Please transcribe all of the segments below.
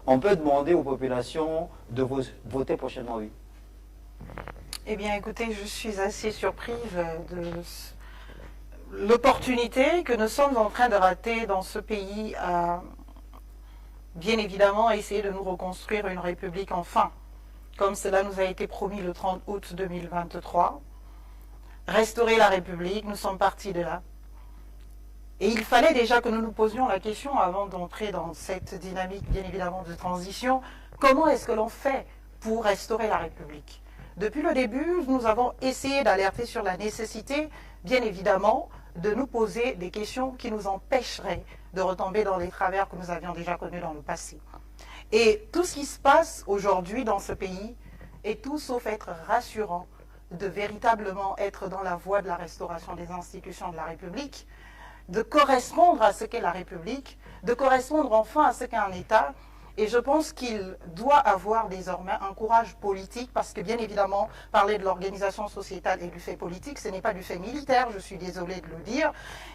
on peut demander aux populations de voter prochainement oui? Eh bien, écoutez, je suis assez surprise de l'opportunité que nous sommes en train de rater dans ce pays à, bien évidemment, essayer de nous reconstruire une république enfin, comme cela nous a été promis le 30 août 2023. Restaurer la République, nous sommes partis de là. Et il fallait déjà que nous nous posions la question, avant d'entrer dans cette dynamique, bien évidemment, de transition, comment est-ce que l'on fait pour restaurer la République? Depuis le début, nous avons essayé d'alerter sur la nécessité, bien évidemment, de nous poser des questions qui nous empêcheraient de retomber dans les travers que nous avions déjà connus dans le passé. Et tout ce qui se passe aujourd'hui dans ce pays est tout sauf être rassurant, de véritablement être dans la voie de la restauration des institutions de la République, de correspondre à ce qu'est la République, de correspondre enfin à ce qu'est un État. Et je pense qu'il doit avoir désormais un courage politique, parce que bien évidemment, parler de l'organisation sociétale et du fait politique, ce n'est pas du fait militaire, je suis désolée de le dire.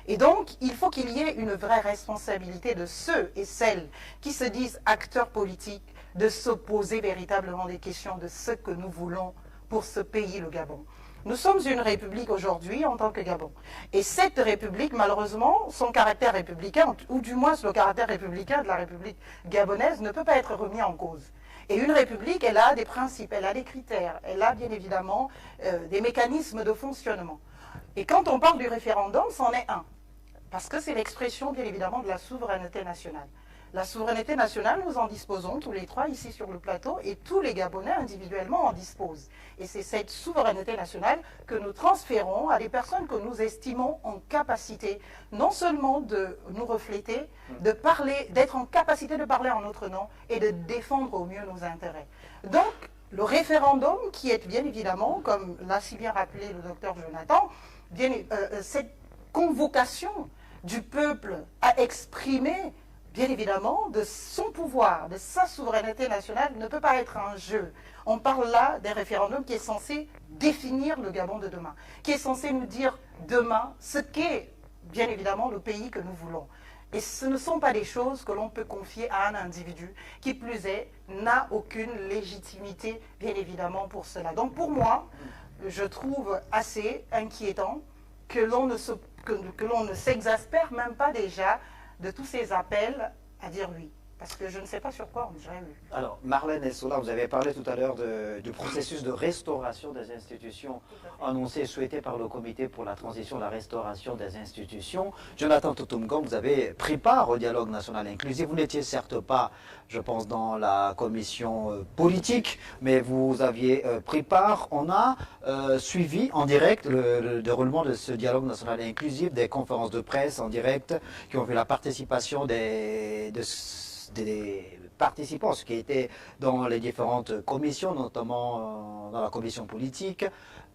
Et donc, il faut qu'il y ait une vraie responsabilité de ceux et celles qui se disent acteurs politiques, de se poser véritablement des questions de ce que nous voulons pour ce pays, le Gabon. Nous sommes une république aujourd'hui en tant que Gabon. Et cette république, malheureusement, son caractère républicain, ou du moins le caractère républicain de la république gabonaise, ne peut pas être remis en cause. Et une république, elle a des principes, elle a des critères, elle a bien évidemment des mécanismes de fonctionnement. Et quand on parle du référendum, c'en est un. Parce que c'est l'expression, bien évidemment, de la souveraineté nationale. La souveraineté nationale, nous en disposons tous les trois ici sur le plateau et tous les Gabonais individuellement en disposent. Et c'est cette souveraineté nationale que nous transférons à des personnes que nous estimons en capacité non seulement de nous refléter, de parler, d'être en capacité de parler en notre nom et de défendre au mieux nos intérêts. Donc, le référendum qui est bien évidemment, comme l'a si bien rappelé le docteur Jonathan, cette convocation du peuple à exprimer bien évidemment, de son pouvoir, de sa souveraineté nationale, ne peut pas être un jeu. On parle là d'un référendum qui est censé définir le Gabon de demain, qui est censé nous dire demain ce qu'est, bien évidemment, le pays que nous voulons. Et ce ne sont pas des choses que l'on peut confier à un individu, qui plus est, n'a aucune légitimité, bien évidemment, pour cela. Donc pour moi, je trouve assez inquiétant que l'on ne s'exaspère même pas déjà de tous ces appels à dire oui. Parce que je ne sais pas sur quoi on dirait oui. Alors, Marlène Essola, vous avez parlé tout à l'heure du processus de restauration des institutions annoncé et souhaité par le Comité pour la transition et la restauration des institutions. Jonathan Toutoumgang, vous avez pris part au dialogue national inclusif. Vous n'étiez certes pas, je pense, dans la commission politique, mais vous aviez pris part. On a suivi en direct le déroulement de ce dialogue national inclusif, des conférences de presse en direct qui ont vu la participation des participants, ce qui était dans les différentes commissions, notamment dans la commission politique,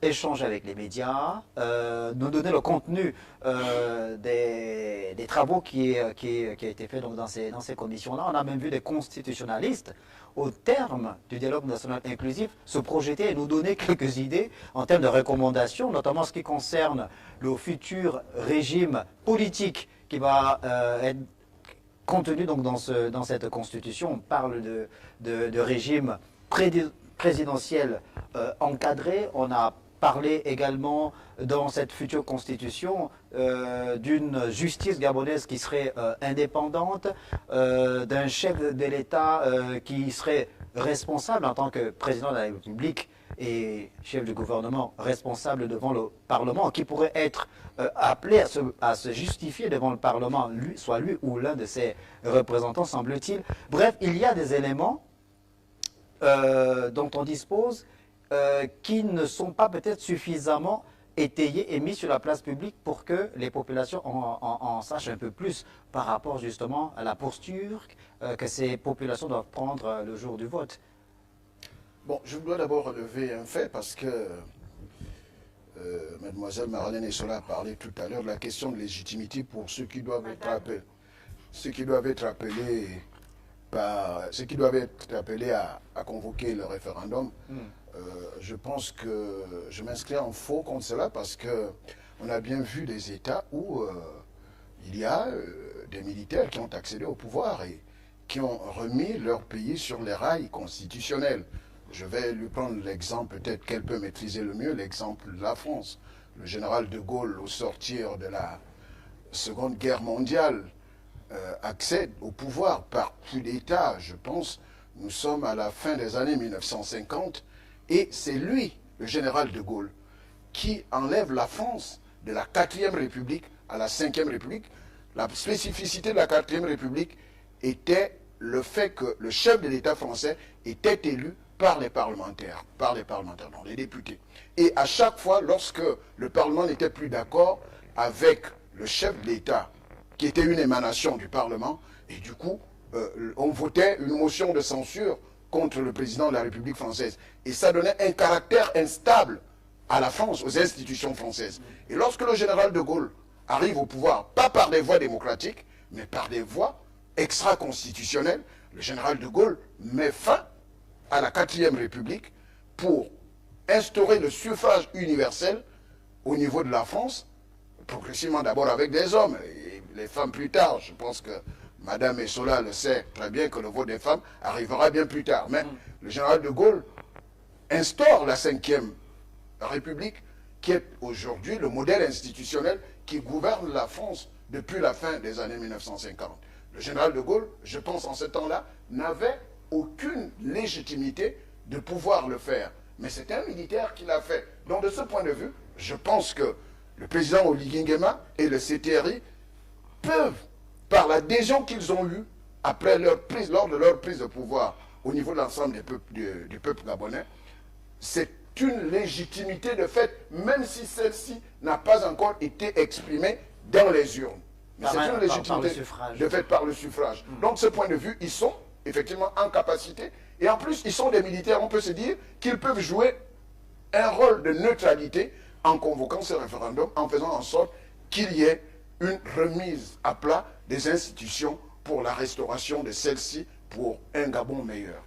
échanger avec les médias, nous donner le contenu des travaux qui a été fait donc, dans ces commissions-là. On a même vu des constitutionnalistes, au terme du dialogue national inclusif, se projeter et nous donner quelques idées en termes de recommandations, notamment ce qui concerne le futur régime politique qui va être contenu donc dans cette constitution. On parle de régime présidentiel encadré. On a parlé également dans cette future constitution d'une justice gabonaise qui serait indépendante, d'un chef de l'État qui serait responsable en tant que président de la République et chef du gouvernement responsable devant le Parlement, qui pourrait être appelé à se justifier devant le Parlement, soit lui ou l'un de ses représentants, semble-t-il. Bref, il y a des éléments dont on dispose qui ne sont pas peut-être suffisamment étayés et mis sur la place publique pour que les populations en sachent un peu plus par rapport justement à la posture que ces populations doivent prendre le jour du vote. Bon, je dois d'abord relever un fait parce que mademoiselle Marlène Essola a parlé tout à l'heure de la question de légitimité pour ceux qui doivent être appelés, ceux qui doivent être appelés à convoquer le référendum. Je pense que je m'inscris en faux contre cela parce que on a bien vu des États où il y a des militaires qui ont accédé au pouvoir et qui ont remis leur pays sur les rails constitutionnels. Je vais lui prendre l'exemple, peut-être qu'elle peut maîtriser le mieux, l'exemple de la France. Le général de Gaulle, au sortir de la Seconde Guerre mondiale, accède au pouvoir par coup d'État, je pense. Nous sommes à la fin des années 1950 et c'est lui, le général de Gaulle, qui enlève la France de la 4e République à la 5e République. La spécificité de la 4e République était le fait que le chef de l'État français était élu par les parlementaires, non, les députés. Et à chaque fois, lorsque le Parlement n'était plus d'accord avec le chef de l'État, qui était une émanation du Parlement, et du coup, on votait une motion de censure contre le président de la République française. Et ça donnait un caractère instable à la France, aux institutions françaises. Et lorsque le général de Gaulle arrive au pouvoir, pas par des voies démocratiques, mais par des voies extra-constitutionnelles, le général de Gaulle met fin à la 4e République pour instaurer le suffrage universel au niveau de la France, progressivement d'abord avec des hommes, et les femmes plus tard. Je pense que Madame Essola le sait très bien que le vote des femmes arrivera bien plus tard. Mais le général de Gaulle instaure la 5e République, qui est aujourd'hui le modèle institutionnel qui gouverne la France depuis la fin des années 1950. Le général de Gaulle, je pense en ce temps-là, n'avait aucune légitimité de pouvoir le faire. Mais c'est un militaire qui l'a fait. Donc de ce point de vue, je pense que le président Oligui Nguema et le CTRI peuvent, par l'adhésion qu'ils ont eue après lors de leur prise de pouvoir au niveau de l'ensemble du peuple gabonais, c'est une légitimité de fait, même si celle-ci n'a pas encore été exprimée dans les urnes. Mais c'est une légitimité de fait par le suffrage. Donc, de ce point de vue, ils sont effectivement en capacité. Et en plus, ils sont des militaires, on peut se dire qu'ils peuvent jouer un rôle de neutralité en convoquant ce référendum, en faisant en sorte qu'il y ait une remise à plat des institutions pour la restauration de celles-ci pour un Gabon meilleur.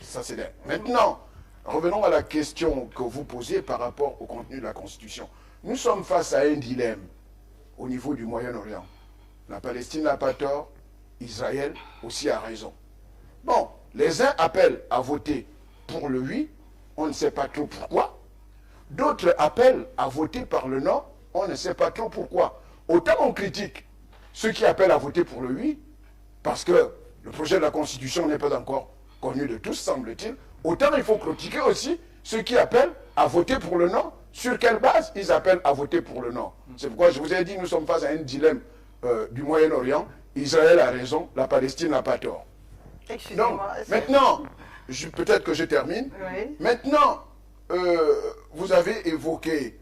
Ça, c'est là. Maintenant, revenons à la question que vous posez par rapport au contenu de la Constitution. Nous sommes face à un dilemme au niveau du Moyen-Orient. La Palestine n'a pas tort, Israël aussi a raison. Bon, les uns appellent à voter pour le oui, on ne sait pas trop pourquoi. D'autres appellent à voter par le non, on ne sait pas trop pourquoi. Autant on critique ceux qui appellent à voter pour le oui, parce que le projet de la Constitution n'est pas encore connu de tous, semble-t-il, autant il faut critiquer aussi ceux qui appellent à voter pour le non. Sur quelle base ils appellent à voter pour le non? C'est pourquoi je vous ai dit, nous sommes face à un dilemme du Moyen-Orient. Israël a raison, la Palestine n'a pas tort. Donc, maintenant, peut-être que je termine. Oui. Maintenant, vous avez évoqué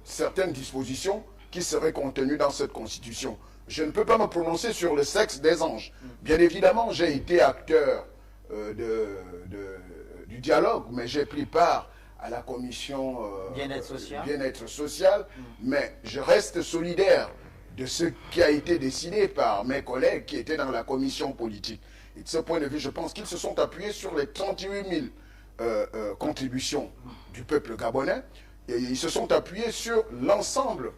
certaines dispositions qui seraient contenues dans cette Constitution. Je ne peux pas me prononcer sur le sexe des anges. Bien évidemment, j'ai été acteur du dialogue, mais j'ai pris part à la commission bien-être social, mais je reste solidaire de ce qui a été décidé par mes collègues qui étaient dans la commission politique. Et de ce point de vue, je pense qu'ils se sont appuyés sur les 38 000 contributions du peuple gabonais, et ils se sont appuyés sur l'ensemble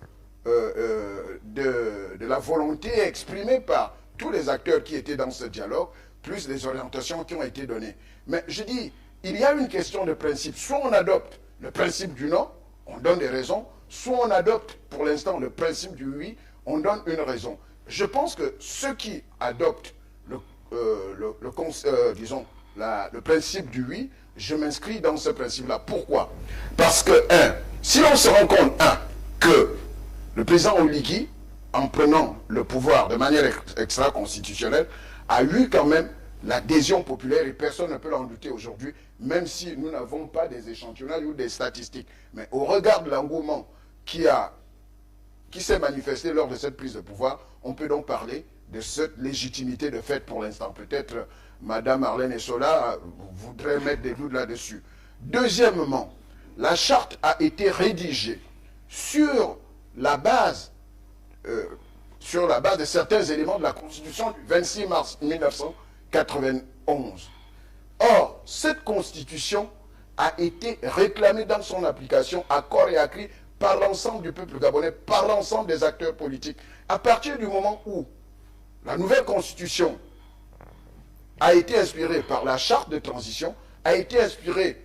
de la volonté exprimée par tous les acteurs qui étaient dans ce dialogue, plus les orientations qui ont été données. Mais je dis, il y a une question de principe. Soit on adopte le principe du non, on donne des raisons, soit on adopte pour l'instant le principe du oui, on donne une raison. Je pense que ceux qui adoptent le principe du oui, je m'inscris dans ce principe-là. Pourquoi? Parce que, si on se rend compte, que le président Oligui, en prenant le pouvoir de manière extra-constitutionnelle, a eu quand même l'adhésion populaire, et personne ne peut l'en douter aujourd'hui, même si nous n'avons pas des échantillonnages ou des statistiques. Mais au regard de l'engouement qui s'est manifesté lors de cette prise de pouvoir, on peut donc parler de cette légitimité de fait pour l'instant. Peut-être Mme Arlène Essola voudrait mettre des doutes là-dessus. Deuxièmement, la charte a été rédigée sur la base de certains éléments de la Constitution du 26 mars 1991. Or, cette Constitution a été réclamée dans son application à corps et à cri par l'ensemble du peuple gabonais, par l'ensemble des acteurs politiques. À partir du moment où la nouvelle Constitution a été inspiré par la charte de transition, a été inspiré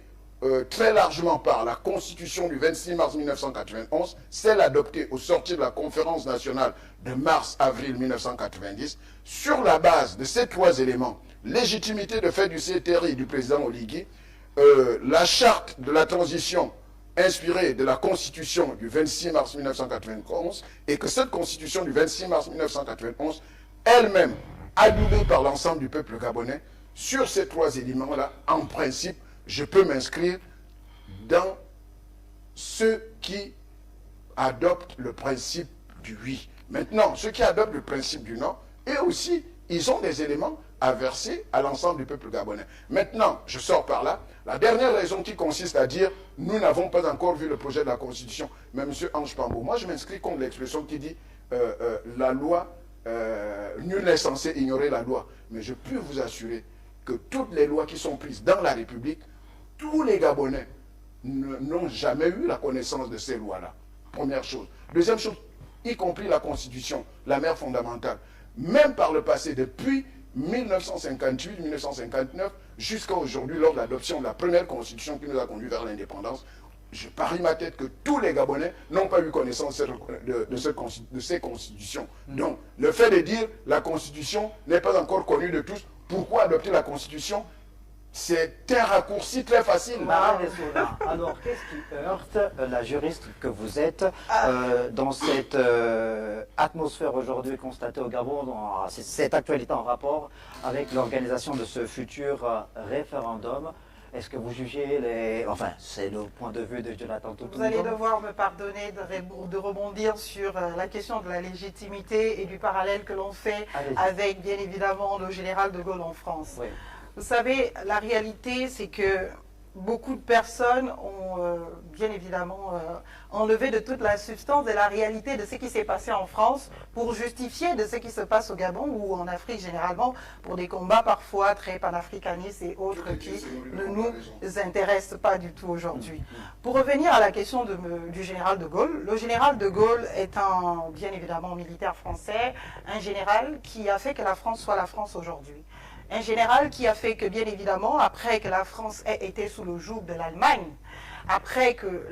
très largement par la Constitution du 26 mars 1991, celle adoptée au sortir de la conférence nationale de mars-avril 1990, sur la base de ces trois éléments, légitimité de fait du CTRI du président Oligui, la charte de la transition inspirée de la Constitution du 26 mars 1991, et que cette Constitution du 26 mars 1991, elle-même, adulée par l'ensemble du peuple gabonais, sur ces trois éléments-là, en principe, je peux m'inscrire dans ceux qui adoptent le principe du oui. Maintenant, ceux qui adoptent le principe du non, eux aussi, ils ont des éléments à verser à l'ensemble du peuple gabonais. Maintenant, je sors par là. La dernière raison qui consiste à dire « nous n'avons pas encore vu le projet de la Constitution », mais M. Ange Pambo, moi je m'inscris contre l'expression qui dit la loi, nul n'est censé ignorer la loi. Mais je peux vous assurer que toutes les lois qui sont prises dans la République, tous les Gabonais n'ont jamais eu la connaissance de ces lois-là. Première chose. Deuxième chose, y compris la Constitution, la mère fondamentale. Même par le passé, depuis 1958-1959, jusqu'à aujourd'hui, lors de l'adoption de la première Constitution qui nous a conduit vers l'indépendance, je parie ma tête que tous les Gabonais n'ont pas eu connaissance de ces constitutions. Donc, le fait de dire la Constitution n'est pas encore connue de tous, pourquoi adopter la Constitution? C'est un raccourci très facile. Alors, qu'est-ce qui heurte la juriste que vous êtes dans cette atmosphère aujourd'hui constatée au Gabon, dans cette actualité en rapport avec l'organisation de ce futur référendum? Est-ce que vous jugez les... Enfin, c'est le point de vue de Jonathan Toutoumbo. Vous allez devoir me pardonner de rebondir sur la question de la légitimité et du parallèle que l'on fait avec, bien évidemment, le général de Gaulle en France. Oui. Vous savez, la réalité, c'est que beaucoup de personnes ont, bien évidemment, enlevé de toute la substance de la réalité de ce qui s'est passé en France pour justifier de ce qui se passe au Gabon ou en Afrique généralement, pour des combats parfois très panafricanistes et autres qui ne nous intéressent pas du tout aujourd'hui. Pour revenir à la question du général de Gaulle, le général de Gaulle est un, bien évidemment, militaire français, un général qui a fait que la France soit la France aujourd'hui. Un général qui a fait que, bien évidemment, après que la France ait été sous le joug de l'Allemagne, après que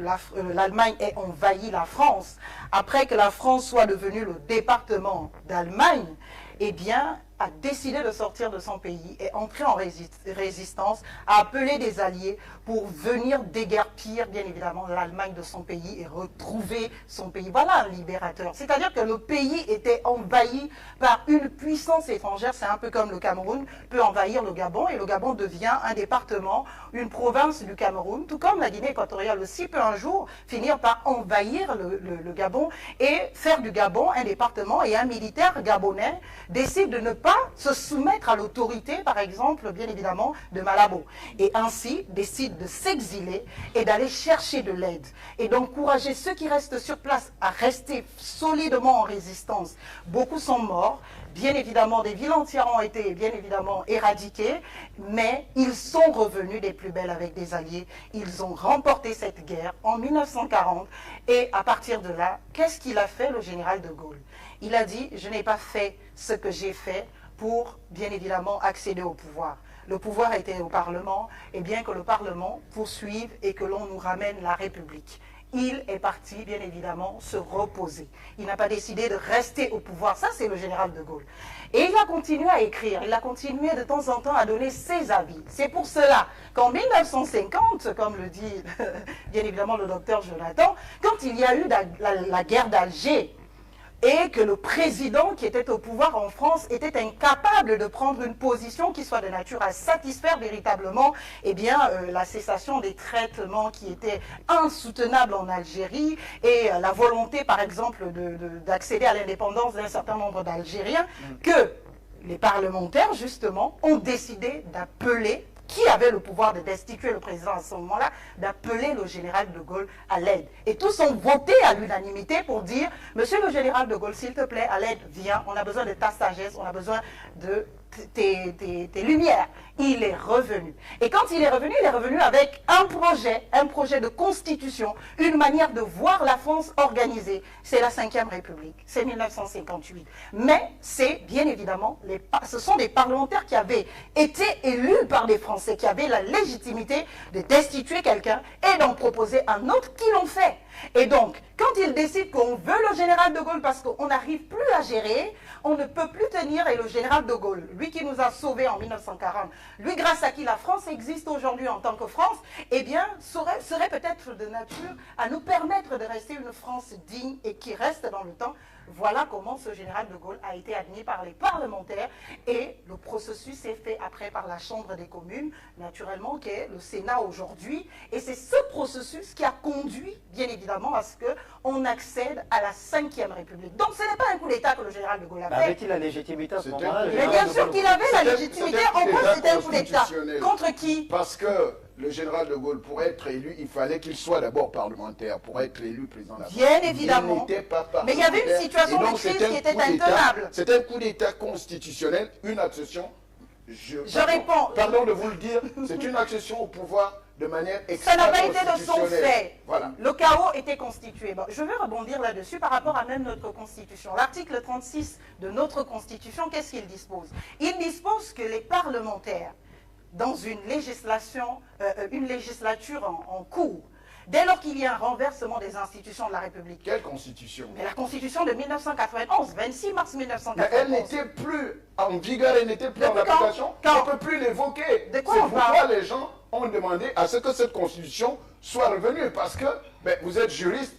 l'Allemagne ait envahi la France, après que la France soit devenue le département d'Allemagne, eh bien, a décidé de sortir de son pays et entrer en résistance, a appelé des alliés pour venir déguerpir, bien évidemment, l'Allemagne de son pays et retrouver son pays. Voilà un libérateur. C'est-à-dire que le pays était envahi par une puissance étrangère. C'est un peu comme le Cameroun peut envahir le Gabon et le Gabon devient un département, une province du Cameroun, tout comme la Guinée équatoriale aussi peut un jour finir par envahir le Gabon et faire du Gabon un département, et un militaire gabonais décide de ne pas se soumettre à l'autorité, par exemple, bien évidemment, de Malabo. Et ainsi, décide de s'exiler et d'aller chercher de l'aide. Et d'encourager ceux qui restent sur place à rester solidement en résistance. Beaucoup sont morts. Bien évidemment, des villes entières ont été, bien évidemment, éradiquées. Mais ils sont revenus des plus belles avec des alliés. Ils ont remporté cette guerre en 1940. Et à partir de là, qu'est-ce qu'il a fait, le général de Gaulle? Il a dit, je n'ai pas fait ce que j'ai fait pour, bien évidemment, accéder au pouvoir. Le pouvoir était au Parlement, et bien que le Parlement poursuive et que l'on nous ramène la République. Il est parti, bien évidemment, se reposer. Il n'a pas décidé de rester au pouvoir. Ça, c'est le général de Gaulle. Et il a continué à écrire. Il a continué de temps en temps à donner ses avis. C'est pour cela qu'en 1950, comme le dit bien évidemment le docteur Jonathan, quand il y a eu la guerre d'Alger, et que le président qui était au pouvoir en France était incapable de prendre une position qui soit de nature à satisfaire véritablement la cessation des traitements qui étaient insoutenables en Algérie et la volonté, par exemple, d'accéder à l'indépendance d'un certain nombre d'Algériens, que les parlementaires, justement, ont décidé d'appeler, qui avait le pouvoir de destituer le président à ce moment-là, d'appeler le général de Gaulle à l'aide. Et tous ont voté à l'unanimité pour dire, monsieur le général de Gaulle, s'il te plaît, à l'aide, viens, on a besoin de ta sagesse, on a besoin de tes lumières. Il est revenu. Et quand il est revenu avec un projet de constitution, une manière de voir la France organisée. C'est la Ve République, c'est 1958. Mais c'est bien évidemment, ce sont des parlementaires qui avaient été élus par des Français, qui avaient la légitimité de destituer quelqu'un et d'en proposer un autre qui l'ont fait. Et donc, quand ils décident qu'on veut le général de Gaulle parce qu'on n'arrive plus à gérer, on ne peut plus tenir, et le général de Gaulle, lui qui nous a sauvés en 1940, lui grâce à qui la France existe aujourd'hui en tant que France, eh bien, serait peut-être de nature à nous permettre de rester une France digne et qui reste dans le temps. Voilà comment ce général de Gaulle a été admis par les parlementaires et le processus s'est fait après par la Chambre des communes, naturellement, qui est le Sénat aujourd'hui. Et c'est ce processus qui a conduit, bien évidemment, à ce qu'on accède à la Ve République. Donc ce n'est pas un coup d'État que le général de Gaulle a fait. Avait-il la légitimité à ce moment-là? Mais bien sûr qu'il avait la légitimité. En quoi c'était un coup d'État? Contre qui? Parce que le général de Gaulle, pour être élu, il fallait qu'il soit d'abord parlementaire, pour être élu président de la France. Bien évidemment. Il n'était pas parlementaire. Mais il y avait une situation de crise qui était intenable. C'est un coup d'État constitutionnel, une accession. Je réponds. Pardon de vous le dire, c'est une accession au pouvoir de manière Ça n'a pas été de son fait. Voilà. Le chaos était constitué. Bon, je vais rebondir là-dessus par rapport à même notre Constitution. L'article 36 de notre Constitution, qu'est-ce qu'il dispose? Il dispose que les parlementaires, dans une législature en cours, dès lors qu'il y a un renversement des institutions de la République. Quelle constitution? Mais la constitution de 1991, 26 mars 1991. Mais elle n'était plus en vigueur, elle n'était plus en application. On ne peut plus l'évoquer. De quoi c'est on pourquoi parle? les gens ont demandé à ce que cette constitution soit revenue. Parce que vous êtes juriste,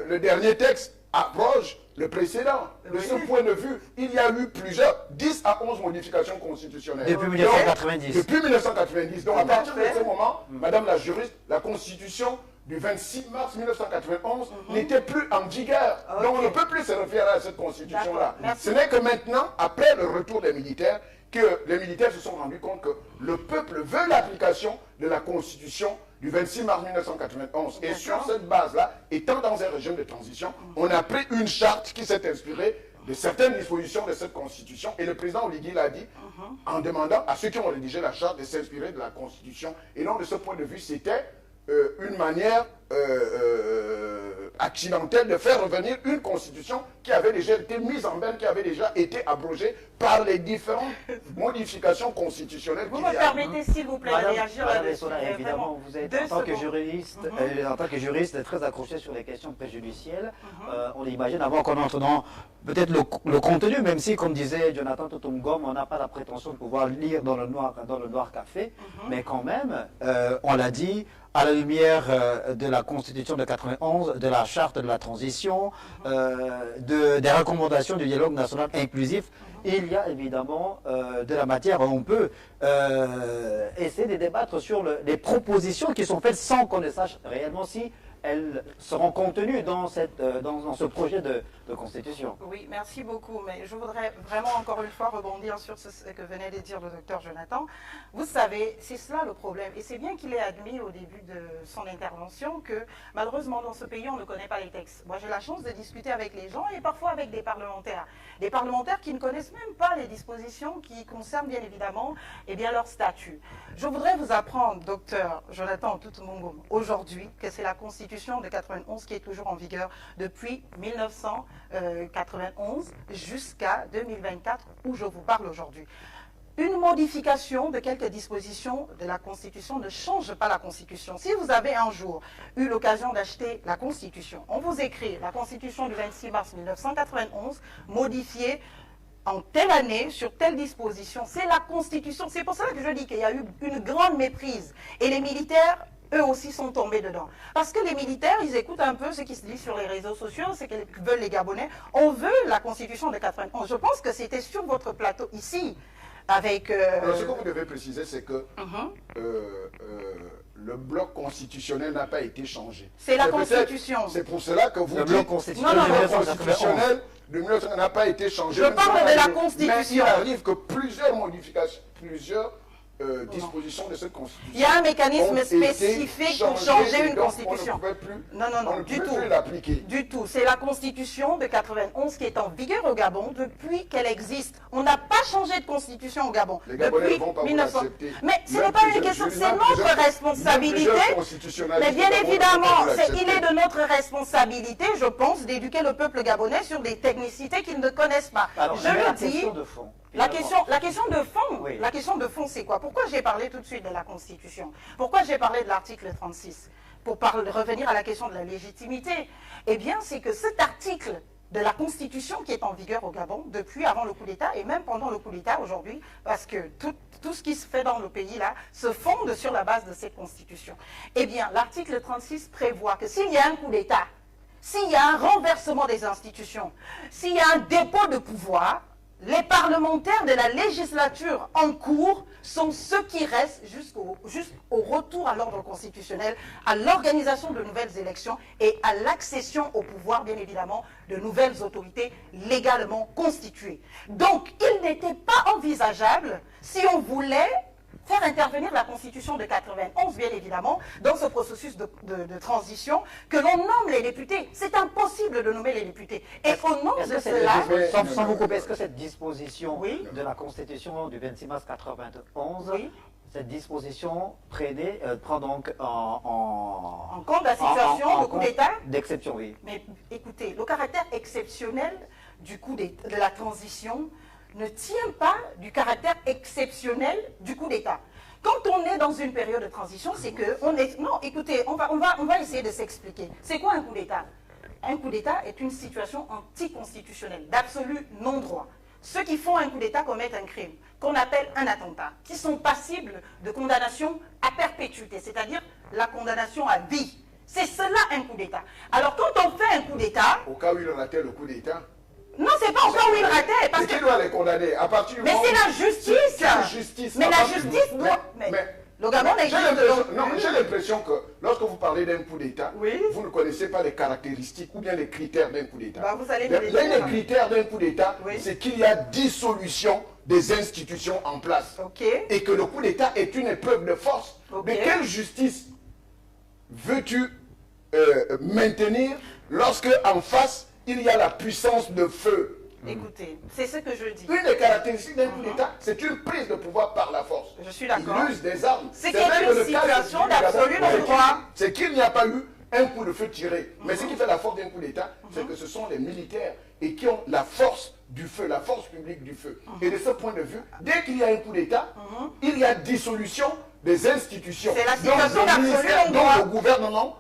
le dernier texte abroge le précédent. De ce point de vue, il y a eu 10 à 11 modifications constitutionnelles. Depuis 1990. Depuis 1990. Donc à partir de ce moment, Madame la juriste, la constitution du 26 mars 1991 n'était plus en vigueur. Donc on ne peut plus se référer à cette constitution-là. Ce n'est que maintenant, après le retour des militaires, que les militaires se sont rendus compte que le peuple veut l'application de la constitution du 26 mars 1991. Et sur cette base-là, étant dans un régime de transition, on a pris une charte qui s'est inspirée de certaines dispositions de cette constitution. Et le président Oligui l'a dit en demandant à ceux qui ont rédigé la charte de s'inspirer de la constitution. Et donc, de ce point de vue, c'était une manière accidentelle de faire revenir une constitution qui avait déjà été mise en berne, qui avait déjà été abrogée par les différentes modifications constitutionnelles. Vous me permettez, s'il vous plaît, de réagir là-dessus. Évidemment, vous êtes en tant que juriste très accroché sur les questions préjudicielles. On imagine avant qu'on entre dans peut-être le contenu, même si, comme disait Jonathan Totomgom, on n'a pas la prétention de pouvoir lire dans le noir café, mais quand même, on l'a dit, à la lumière de la Constitution de 91, de la Charte de la transition, des recommandations du dialogue national inclusif, il y a évidemment de la matière. On peut essayer de débattre sur les propositions qui sont faites sans qu'on ne sache réellement si elles seront contenues dans ce projet de constitution. Oui, merci beaucoup. Mais je voudrais vraiment encore une fois rebondir sur ce que venait de dire le docteur Jonathan. Vous savez, c'est cela le problème. Et c'est bien qu'il ait admis au début de son intervention que malheureusement dans ce pays, on ne connaît pas les textes. Moi, j'ai la chance de discuter avec les gens et parfois avec des parlementaires. Des parlementaires qui ne connaissent même pas les dispositions qui concernent bien évidemment leur statut. Je voudrais vous apprendre, docteur Jonathan Toutoumongom, aujourd'hui, que c'est la Constitution de 91 qui est toujours en vigueur depuis 1991 jusqu'à 2024 où je vous parle aujourd'hui. Une modification de quelques dispositions de la Constitution ne change pas la Constitution. Si vous avez un jour eu l'occasion d'acheter la Constitution, on vous écrit la Constitution du 26 mars 1991 modifiée en telle année, sur telle disposition, c'est la Constitution. C'est pour cela que je dis qu'il y a eu une grande méprise. Et les militaires, eux aussi, sont tombés dedans. Parce que les militaires, ils écoutent un peu ce qui se dit sur les réseaux sociaux, ce que veulent les Gabonais. On veut la Constitution de 91. Je pense que c'était sur votre plateau ici, avec... Alors, ce que vous devez préciser, c'est que le bloc constitutionnel n'a pas été changé. C'est la Constitution. C'est pour cela que vous le dites bloc constitutionnel de 1991 n'a pas été changé. Je parle de la Constitution. Mais il arrive que plusieurs modifications, plusieurs dispositions de cette constitution. Il y a un mécanisme ont été spécifique pour changer et une donc constitution. On ne pouvait plus, Non, on ne pouvait plus l'appliquer. Du tout. C'est la constitution de 91 qui est en vigueur au Gabon depuis qu'elle existe. On n'a pas changé de constitution au Gabon. Les Gabonais depuis ne vont pas vous 1900. l'accepter. Mais ce Même n'est pas une question, c'est notre responsabilité. Mais bien évidemment, il est de notre responsabilité, je pense, d'éduquer le peuple gabonais sur des technicités qu'ils ne connaissent pas. Alors, je le dis. question de fond. La question de fond, Oui. la question de fond, c'est quoi? Pourquoi j'ai parlé tout de suite de la Constitution? Pourquoi j'ai parlé de l'article 36? Pour revenir à la question de la légitimité. Eh bien, c'est que cet article de la Constitution qui est en vigueur au Gabon depuis avant le coup d'État et même pendant le coup d'État aujourd'hui, parce que tout ce qui se fait dans le pays là se fonde sur la base de cette Constitution. Eh bien, l'article 36 prévoit que s'il y a un coup d'État, s'il y a un renversement des institutions, s'il y a un dépôt de pouvoir, les parlementaires de la législature en cours sont ceux qui restent jusqu'au retour à l'ordre constitutionnel, à l'organisation de nouvelles élections et à l'accession au pouvoir, bien évidemment, de nouvelles autorités légalement constituées. Donc, il n'était pas envisageable, si on voulait faire intervenir la Constitution de 91, bien évidemment, dans ce processus de transition, que l'on nomme les députés. C'est impossible de nommer les députés. Et au nom de cela... Sans vous couper, est-ce que cette disposition Oui. de la Constitution du 26 mars 91, Oui. cette disposition prend donc en compte la situation de coup d'État d'exception, oui. Mais écoutez, le caractère exceptionnel de la transition ne tient pas du caractère exceptionnel du coup d'État. Quand on est dans une période de transition, c'est que on est... Non, écoutez, on va essayer de s'expliquer. C'est quoi un coup d'État? Un coup d'État est une situation anticonstitutionnelle, d'absolu non-droit. Ceux qui font un coup d'État commettent un crime, qu'on appelle un attentat, qui sont passibles de condamnation à perpétuité, c'est-à-dire la condamnation à vie. C'est cela un coup d'État. Alors quand on fait un coup d'État... Au cas où il ratait le coup d'État. Non, c'est pas encore où il ratait. Parce qui doit les condamner à partir du mais moment c'est la où- justice. Quelle justice? Mais À la partir du- justice doit... Mais le Gabon j'ai existe l'impression- donc. non, j'ai l'impression que lorsque vous parlez d'un coup d'État, Oui. vous ne connaissez pas les caractéristiques ou bien les critères d'un coup d'État. Bah, vous allez me les L'un dire. des critères d'un coup d'État, Oui. c'est qu'il y a dissolution des institutions en place. Ok. Et que le coup d'État est une épreuve de force. Ok. Mais quelle justice veux-tu maintenir lorsque en face, il y a la puissance de feu? Écoutez, c'est ce que je dis. Une des caractéristiques d'un coup d'État, c'est une prise de pouvoir par la force. Je suis d'accord. Il use des armes. C'est vrai qu'il y a que une le cas situation du Gabon, d'absolu c'est non-droit. c'est qu'il n'y a pas eu un coup de feu tiré. Mais ce qui fait la force d'un coup d'État, c'est que ce sont les militaires et qui ont la force du feu, la force publique du feu. Et de ce point de vue, dès qu'il y a un coup d'État, il y a dissolution des institutions. C'est la Donc, situation le d'absolu ministère, non-droit. donc le gouvernement,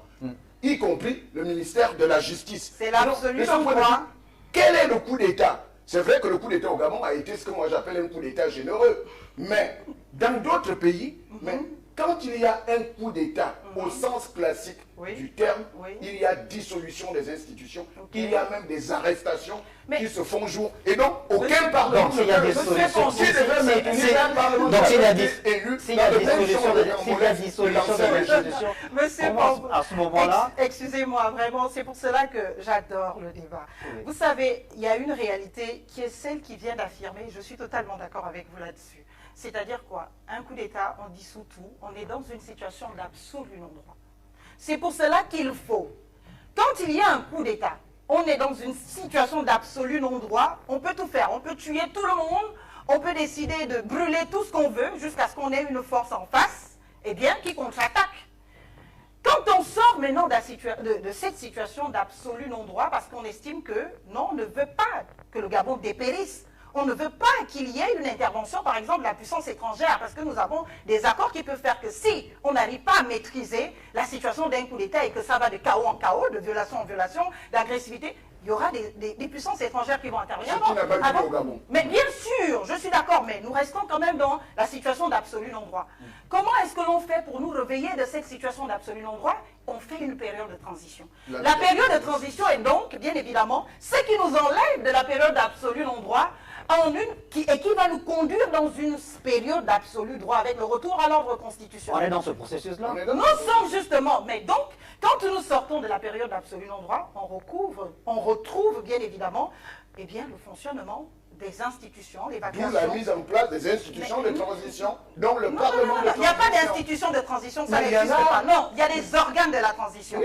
y compris le ministère de la Justice. C'est l'absolu Donc, de ce point de non-droit. vue, quel est le coup d'État? C'est vrai que le coup d'État au Gabon a été ce que moi j'appelle un coup d'État généreux. Mais dans d'autres pays, mais quand il y a un coup d'État au sens classique Oui. du terme, Oui. il y a dissolution des institutions, Ok. il y a même des arrestations Mais- qui se font jour. Et donc, aucun Monsieur- parlement Donc, s'il y a des ne solutions, qui devrait maintenir un parlement donc, s'il y a qui des- est élu s'il y a dans le des même solutions champ de- de s'il y a dissolution des l'ensemble. institutions, Monsieur comment, Pambo, à ce moment-là, excusez-moi, vraiment, c'est pour cela que j'adore le débat. Oui. Vous savez, il y a une réalité qui est celle qui vient d'affirmer, je suis totalement d'accord avec vous là-dessus. C'est-à-dire quoi? Un coup d'État, on dissout tout, on est dans une situation d'absolu non-droit. C'est pour cela qu'il faut, quand il y a un coup d'État, on est dans une situation d'absolu non-droit, on peut tout faire, on peut tuer tout le monde, on peut décider de brûler tout ce qu'on veut jusqu'à ce qu'on ait une force en face, eh bien, qui contre-attaque. Quand on sort maintenant de cette situation d'absolu non-droit, parce qu'on estime que, non, on ne veut pas que le Gabon dépérisse, on ne veut pas qu'il y ait une intervention, par exemple, de la puissance étrangère, parce que nous avons des accords qui peuvent faire que si on n'arrive pas à maîtriser la situation d'un coup d'État et que ça va de chaos en chaos, de violation en violation, d'agressivité, il y aura des puissances étrangères qui vont intervenir. Ce qui n'a pas eu lieu Avant- au Gabon. Mais bien sûr, je suis d'accord, mais nous restons quand même dans la situation d'absolu non-droit. Comment est-ce que l'on fait pour nous réveiller de cette situation d'absolu non-droit? On fait une période de transition. La période de transition est donc, bien évidemment, ce qui nous enlève de la période d'absolu non-droit et qui va nous conduire dans une période d'absolu droit avec le retour à l'ordre on constitutionnel. est dans ce processus-là. On est dans- Nous sommes justement, mais donc, quand nous sortons de la période d'absolu non-droit, on retrouve bien évidemment, eh bien, le fonctionnement des institutions, D'où l'évacuation. la mise en place des institutions de transition, dont le Non, Parlement non, non, de non, il n'y a pas transition. d'institution de transition, ça Mais il y en n'existe a. pas. Non, il y a des organes de la transition.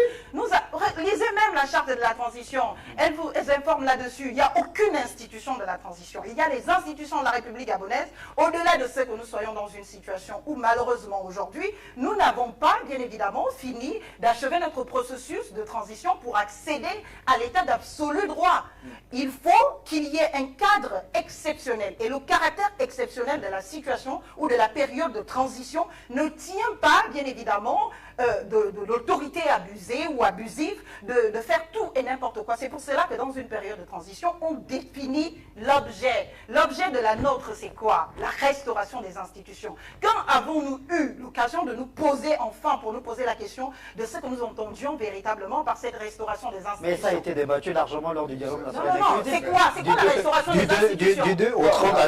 Lisez même la charte de la transition, elles informent là-dessus. Il n'y a aucune institution de la transition. Il y a les institutions de la République gabonaise, au-delà de ce que nous soyons dans une situation où malheureusement aujourd'hui, nous n'avons pas, bien évidemment, fini d'achever notre processus de transition pour accéder à l'état d'absolu droit. Il faut qu'il y ait un cadre exceptionnel. Et le caractère exceptionnel de la situation ou de la période de transition ne tient pas, bien évidemment, de l'autorité abusée ou abusive de faire tout et n'importe quoi. C'est pour cela que dans une période de transition, on définit l'objet. L'objet de la nôtre, c'est quoi? La restauration des institutions. Quand avons-nous eu l'occasion de nous poser enfin, pour nous poser la question de ce que nous entendions véritablement par cette restauration des institutions? Mais ça a été débattu largement lors du dialogue national. Non, c'est quoi la restauration des institutions? Du 2 au 30 à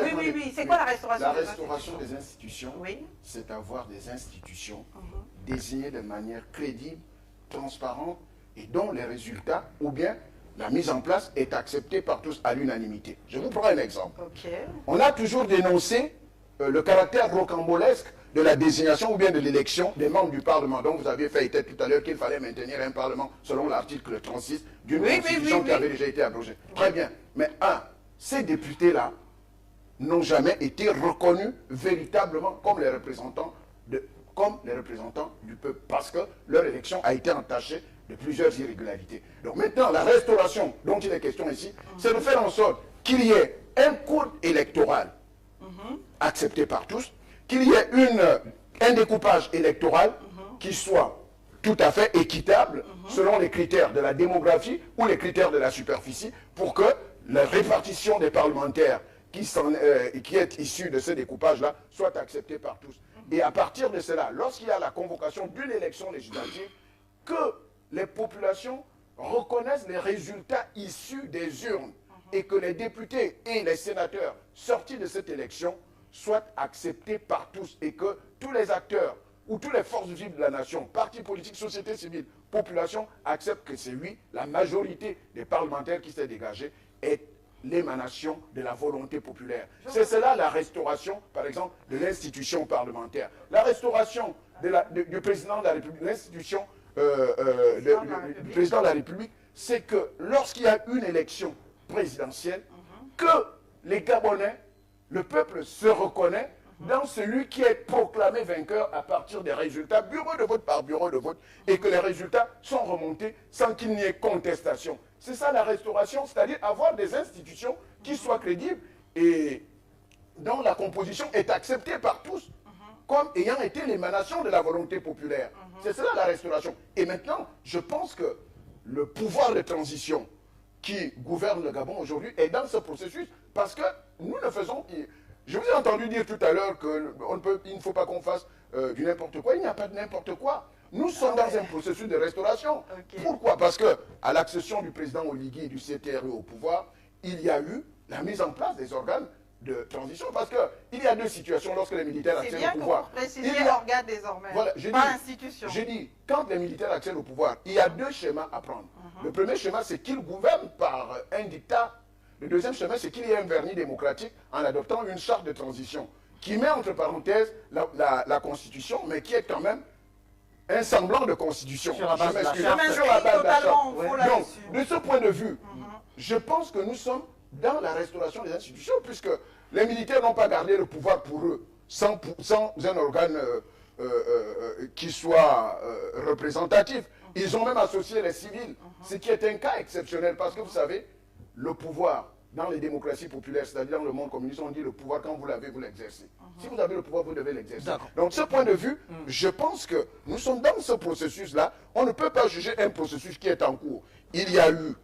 Oui, oui, oui. C'est quoi la restauration La des restauration des institutions, Oui. c'est avoir des institutions désignées de manière crédible, transparente et dont les résultats ou bien la mise en place est acceptée par tous à l'unanimité. Je vous prends un exemple. Ok. On a toujours dénoncé le caractère rocambolesque de la désignation ou bien de l'élection des membres du Parlement. Donc vous aviez fait état tout à l'heure qu'il fallait maintenir un Parlement selon l'article 36 d'une constitution qui avait déjà été abrogée. Très bien. Mais ces députés-là n'ont jamais été reconnus véritablement comme les représentants du peuple, parce que leur élection a été entachée de plusieurs irrégularités. Donc maintenant, la restauration dont il est question ici, c'est de faire en sorte qu'il y ait un code électoral accepté par tous, qu'il y ait un découpage électoral qui soit tout à fait équitable selon les critères de la démographie ou les critères de la superficie, pour que la répartition des parlementaires qui est issue de ce découpage-là soit acceptée par tous. Et à partir de cela, lorsqu'il y a la convocation d'une élection législative, que les populations reconnaissent les résultats issus des urnes et que les députés et les sénateurs sortis de cette élection soient acceptés par tous et que tous les acteurs ou toutes les forces vives de la nation, partis politiques, société civile, population, acceptent que c'est lui, la majorité des parlementaires qui s'est dégagée, est l'émanation de la volonté populaire. C'est cela la restauration, par exemple, de l'institution parlementaire. La restauration du président de la République, l'institution du président de la République, c'est que lorsqu'il y a une élection présidentielle, que les Gabonais, le peuple se reconnaît dans celui qui est proclamé vainqueur à partir des résultats, bureau de vote par bureau de vote, et que les résultats sont remontés sans qu'il n'y ait contestation. C'est ça la restauration, c'est-à-dire avoir des institutions qui soient crédibles et dont la composition est acceptée par tous, comme ayant été l'émanation de la volonté populaire. C'est cela la restauration. Et maintenant, je pense que le pouvoir de transition qui gouverne le Gabon aujourd'hui est dans ce processus, parce que nous ne faisons... Je vous ai entendu dire tout à l'heure qu'il ne faut pas qu'on fasse du n'importe quoi. Il n'y a pas de n'importe quoi. Nous sommes dans un processus de restauration. Pourquoi? Parce qu'à l'accession du président Oligui et du CTRE au pouvoir, il y a eu la mise en place des organes de transition. Parce qu'il y a deux situations lorsque les militaires accèdent au pouvoir. C'est bien que vous précisiez organe désormais, voilà, pas institution. J'ai dit, quand les militaires accèdent au pouvoir, il y a deux schémas à prendre. Le premier schéma, c'est qu'ils gouvernent par un dictat. Le deuxième chemin, c'est qu'il y ait un vernis démocratique en adoptant une charte de transition qui met entre parenthèses la Constitution, mais qui est quand même un semblant de Constitution. Sur la base de la Sur charte. la base de la charte. Donc, là-dessus. de ce point de vue, je pense que nous sommes dans la restauration des institutions, puisque les militaires n'ont pas gardé le pouvoir pour eux, sans un organe qui soit représentatif. Ils ont même associé les civils, ce qui est un cas exceptionnel, parce que vous savez, le pouvoir, dans les démocraties populaires, c'est-à-dire dans le monde communiste, on dit le pouvoir, quand vous l'avez, vous l'exercez. Si vous avez le pouvoir, vous devez l'exercer. Donc, de ce point de vue, je pense que nous sommes dans ce processus-là. On ne peut pas juger un processus qui est en cours. Il y a eu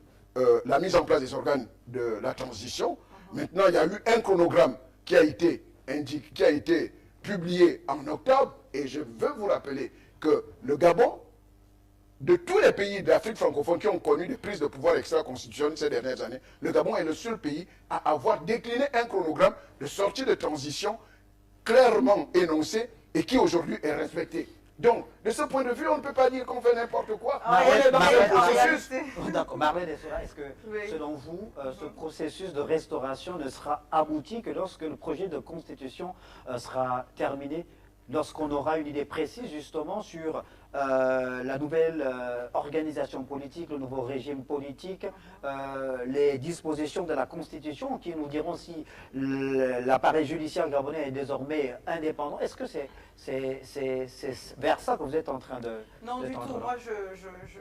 la mise en place des organes de la transition. Maintenant, il y a eu un chronogramme qui a été publié en octobre. Et je veux vous rappeler que le Gabon, de tous les pays d'Afrique francophone qui ont connu des prises de pouvoir extra-constitutionnelles ces dernières années, le Gabon est le seul pays à avoir décliné un chronogramme de sortie de transition clairement énoncé et qui aujourd'hui est respecté. Donc, de ce point de vue, on ne peut pas dire qu'on fait n'importe quoi. En On est dans réalité, un processus. D'accord. Marlène Essola, est-ce que, Oui. selon vous, ce processus de restauration ne sera abouti que lorsque le projet de constitution sera terminé, lorsqu'on aura une idée précise justement sur la nouvelle organisation politique, le nouveau régime politique, les dispositions de la Constitution qui nous diront si l'appareil judiciaire gabonais est désormais indépendant? Est-ce que c'est vers ça que vous êtes en train de... Non, de du tendre tout. là? Moi,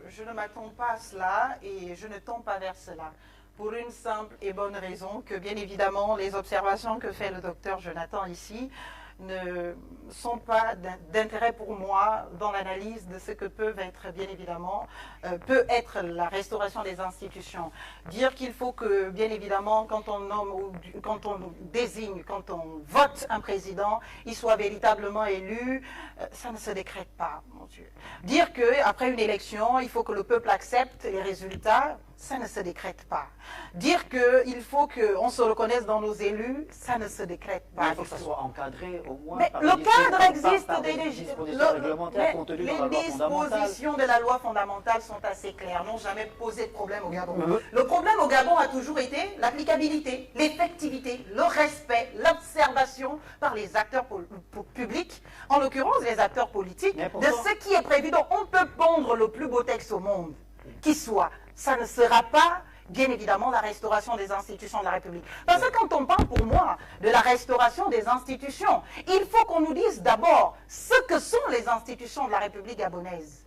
je ne m'attends pas à cela et je ne tends pas vers cela. Pour une simple et bonne raison que, bien évidemment, les observations que fait le docteur Jonathan ici ne sont pas d'intérêt pour moi dans l'analyse de ce que peuvent être, bien évidemment, peut être la restauration des institutions. Dire qu'il faut que, bien évidemment, quand on nomme ou quand on désigne, quand on vote un président, il soit véritablement élu, ça ne se décrète pas, mon Dieu. Dire qu'après une élection, il faut que le peuple accepte les résultats, ça ne se décrète pas. Dire qu'il faut qu'on se reconnaisse dans nos élus, ça ne se décrète pas. Mais il faut que ça soit encadré au moins Mais par le des cadre existe par des dispositions réglementaires contenues dans la loi les fondamentale. dispositions de la loi fondamentale sont assez claires, n'ont jamais posé de problème au Gabon. Mhm. Le problème au Gabon a toujours été l'applicabilité, l'effectivité, le respect, l'observation par les acteurs publics, en l'occurrence les acteurs politiques, Mais de pourtant- ce qui est prévu. Donc on peut pondre le plus beau texte au monde, qui soit. Ça ne sera pas, bien évidemment, la restauration des institutions de la République. Parce que quand on parle, pour moi, de la restauration des institutions, il faut qu'on nous dise d'abord ce que sont les institutions de la République gabonaise.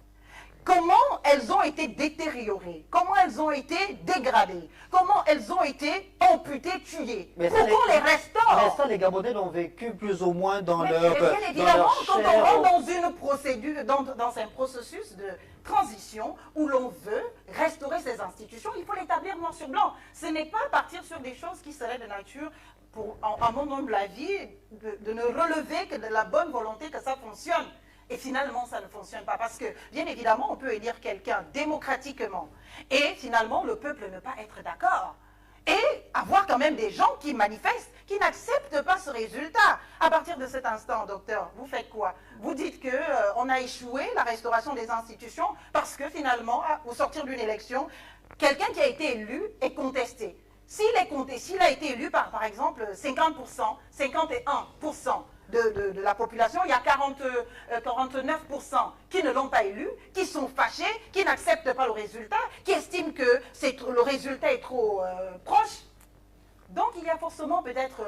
Comment elles ont été détériorées, comment elles ont été dégradées, comment elles ont été amputées, tuées. Mais Pour ça, qu'on les restaure. Mais ça, les Gabonais l'ont vécu plus ou moins dans Mais leur bien évidemment, quand on chair. rentre dans une procédure, dans un processus de transition où l'on veut restaurer ces institutions, il faut l'établir noir sur blanc. Ce n'est pas partir sur des choses qui seraient de nature, pour, à mon humble avis, de ne relever que de la bonne volonté que ça fonctionne. Et finalement, ça ne fonctionne pas. Parce que, bien évidemment, on peut élire quelqu'un démocratiquement. Et finalement, le peuple ne pas être d'accord. Et avoir quand même des gens qui manifestent, qui n'acceptent pas ce résultat. À partir de cet instant, docteur, vous faites quoi? Vous dites qu'on a échoué la restauration des institutions parce que finalement, au sortir d'une élection, quelqu'un qui a été élu est contesté. S'il a été élu par exemple 50%, 51% de la population, il y a 49% qui ne l'ont pas élu, qui sont fâchés, qui n'acceptent pas le résultat, qui estiment que le résultat est trop proche. Donc il y a forcément peut-être,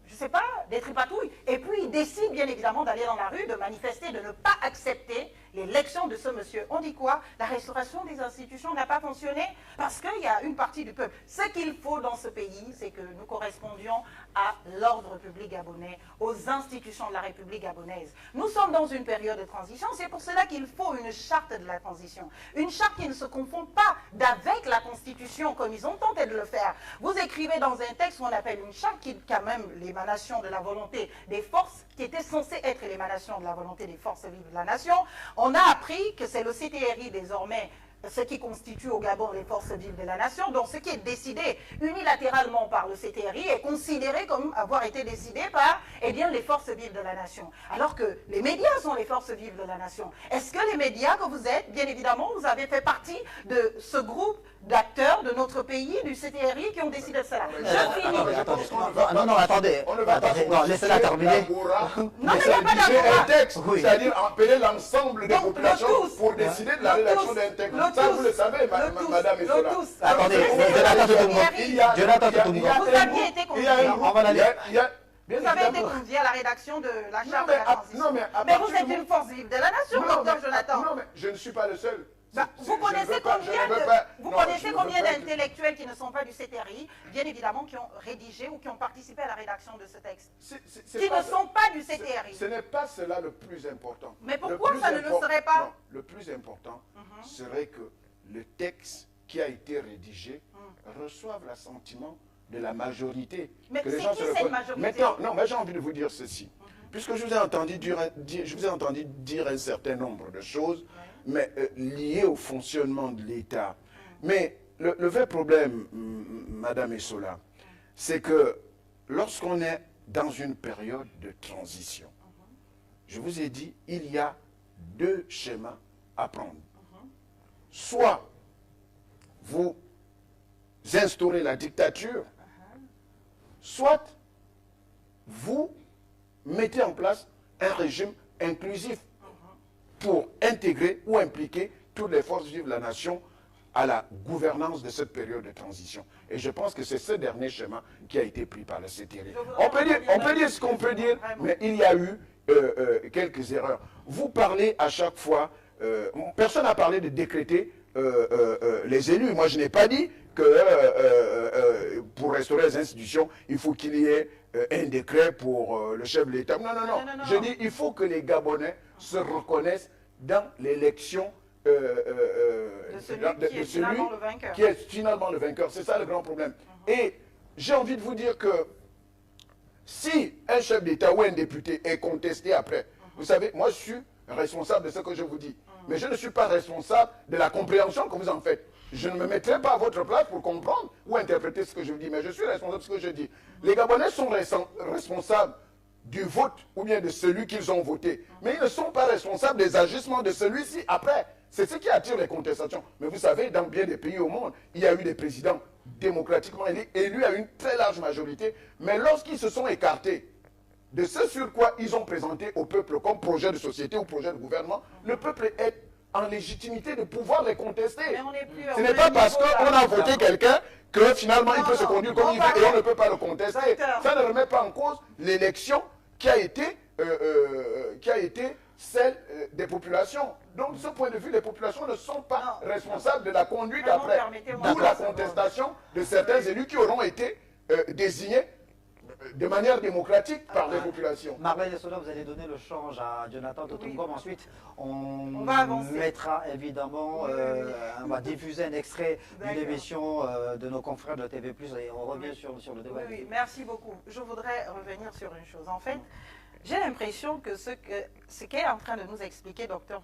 je ne sais pas, des tripatouilles. Et puis ils décident bien évidemment d'aller dans la rue, de manifester, de ne pas accepter l'élection de ce monsieur. On dit quoi? La restauration des institutions n'a pas fonctionné parce qu'il y a une partie du peuple. Ce qu'il faut dans ce pays, c'est que nous correspondions à l'ordre public gabonais, aux institutions de la République gabonaise. Nous sommes dans une période de transition, c'est pour cela qu'il faut une charte de la transition. Une charte qui ne se confond pas d'avec la Constitution, comme ils ont tenté de le faire. Vous écrivez dans un texte qu'on appelle une charte qui est quand même l'émanation de la volonté des forces, qui était censée être l'émanation de la volonté des forces vives de la nation. On a appris que c'est le CTRI désormais ce qui constitue au Gabon les forces vives de la nation. Donc ce qui est décidé unilatéralement par le CTRI est considéré comme avoir été décidé par les forces vives de la nation. Alors que les médias sont les forces vives de la nation. Est-ce que les médias que vous êtes, bien évidemment, vous avez fait partie de ce groupe d'acteurs de notre pays, du CTRI, qui ont décidé de cela? Je finis. Attendez. On ne va pas Non, laissez-la terminer. Non, mais il n'y a pas rédiger un d'agora. texte, Oui. c'est-à-dire appeler l'ensemble des Donc, le populations tous. pour décider de la Le rédaction tous. d'un texte. Le Ça, tous. vous le savez, Le tous. madame Le Essola. tous. Attendez, Alors, Jonathan c'est Totoungo. CTRI. Jonathan Totoungo. Vous aviez été convié. On va l'aller. Bien Vous avez été évidemment. convié à la rédaction de la charte mais de la à- transition. non, mais à Mais partir vous êtes du une force vive de la nation, docteur Jonathan. Non, mais je ne suis pas le seul. Bah, vous connaissez combien d'intellectuels qui ne sont pas du CTRI, bien évidemment, qui ont rédigé ou qui ont participé à la rédaction de ce texte, qui ne sont pas du CTRI? Ce n'est pas cela le plus important. Mais pourquoi ça ne le serait pas? Non, le plus important serait que le texte qui a été rédigé reçoive l'assentiment de la majorité. Mais que les c'est gens qui se cette reconnaissent. majorité? Maintenant, non, mais j'ai envie de vous dire ceci. Puisque je vous ai entendu dire un certain nombre de choses, mais liées au fonctionnement de l'État. Mais le vrai problème, Madame Essola, c'est que lorsqu'on est dans une période de transition, je vous ai dit, il y a deux schémas à prendre. Soit vous instaurez la dictature, soit vous mettez en place un régime inclusif pour intégrer ou impliquer toutes les forces vives de la nation à la gouvernance de cette période de transition. Et je pense que c'est ce dernier schéma qui a été pris par le CTR. On peut dire ce qu'on peut dire, mais il y a eu quelques erreurs. Vous parlez à chaque fois, personne n'a parlé de décréter les élus. Moi, je n'ai pas dit que pour restaurer les institutions, il faut qu'il y ait un décret pour le chef de l'État. Non. Je dis il faut que les Gabonais se reconnaissent dans l'élection de celui qui est finalement le vainqueur. Qui est finalement le vainqueur. C'est ça le grand problème. Et j'ai envie de vous dire que si un chef d'État ou un député est contesté après, vous savez, moi je suis responsable de ce que je vous dis. Mais je ne suis pas responsable de la compréhension que vous en faites. Je ne me mettrai pas à votre place pour comprendre ou interpréter ce que je vous dis, mais je suis responsable de ce que je dis. Les Gabonais sont responsables du vote ou bien de celui qu'ils ont voté. Mais ils ne sont pas responsables des agissements de celui-ci après. C'est ce qui attire les contestations. Mais vous savez, dans bien des pays au monde, il y a eu des présidents démocratiquement élus à une très large majorité. Mais lorsqu'ils se sont écartés de ce sur quoi ils ont présenté au peuple comme projet de société ou projet de gouvernement, le peuple est en légitimité de pouvoir les contester. Ce n'est pas parce qu'on a voté quelqu'un que finalement il peut se conduire comme il veut et on ne peut pas le contester. Ça ne remet pas en cause l'élection qui a été celle des populations. Donc, de ce point de vue, les populations ne sont pas responsables de la conduite après. D'où la contestation de certains élus qui auront été désignés de manière démocratique par les populations. Marlène Soda, vous allez donner le change à Jonathan Totungom. Oui. Ensuite, on va avancer. Mettra évidemment, on va diffuser un extrait d'une émission de nos confrères de TV+, et on revient sur le débat. Oui, merci beaucoup. Je voudrais revenir sur une chose. En fait, j'ai l'impression que ce qu'est en train de nous expliquer docteur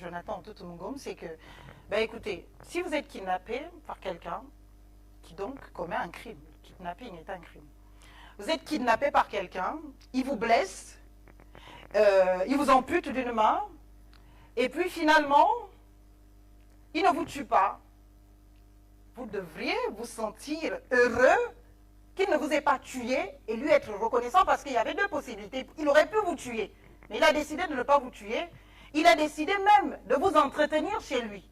Jonathan Totungom, c'est que, ben écoutez, si vous êtes kidnappé par quelqu'un qui donc commet un crime, le kidnapping est un crime. Vous êtes kidnappé par quelqu'un, il vous blesse, il vous ampute d'une main, et puis finalement, il ne vous tue pas. Vous devriez vous sentir heureux qu'il ne vous ait pas tué et lui être reconnaissant parce qu'il y avait deux possibilités. Il aurait pu vous tuer, mais il a décidé de ne pas vous tuer. Il a décidé même de vous entretenir chez lui.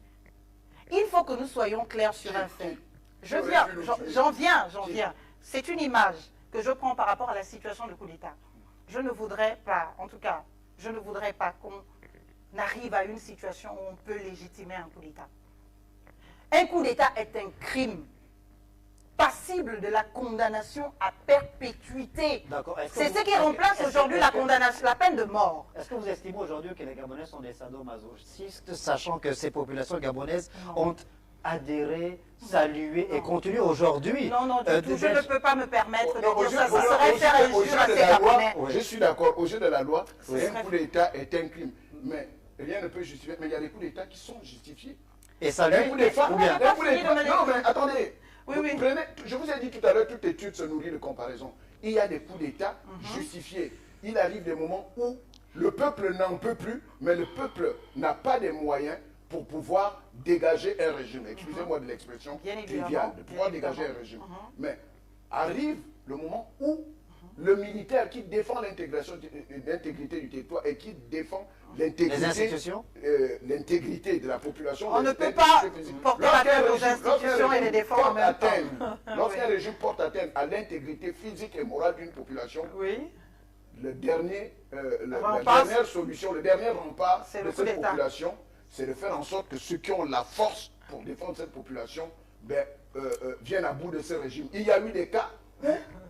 Il faut que nous soyons clairs sur un fait. J'en viens. C'est une image que je prends par rapport à la situation de coup d'État. Je ne voudrais pas, en tout cas, je ne voudrais pas qu'on arrive à une situation où on peut légitimer un coup d'État. Un coup d'État est un crime passible de la condamnation à perpétuité. C'est ce qui remplace aujourd'hui la condamnation, la peine de mort. Est-ce que vous estimez aujourd'hui que les Gabonais sont des sadomasochistes, sachant que ces populations gabonaises ont adhérer, saluer et continuer aujourd'hui. Non, du tout, je ne peux pas me permettre de dire ça. Ça serait faire injure à ces Gabonais. Je suis d'accord, au jeu de la loi, un coup d'État est un crime. Mais rien ne peut justifier. Mais il y a des coups d'État qui sont justifiés. Et saluer, un coup d'État. Non, mais attendez. Oui. Prenez, je vous ai dit tout à l'heure, toute étude se nourrit de comparaison. Il y a des coups d'État justifiés. Il arrive des moments où le peuple n'en peut plus, mais le peuple n'a pas les moyens pour pouvoir dégager un régime. Excusez-moi de l'expression triviale, de pouvoir dégager un régime. Mais arrive le moment où le militaire qui défend l'intégrité du territoire et qui défend l'intégrité de la population. On ne peut pas porter atteinte aux institutions et les défendre en même temps. Lorsqu'un régime porte atteinte à l'intégrité physique et morale d'une population, la dernière solution, le dernier rempart de cette population, c'est de faire en sorte que ceux qui ont la force pour défendre cette population viennent à bout de ce régime. Il y a eu des cas où,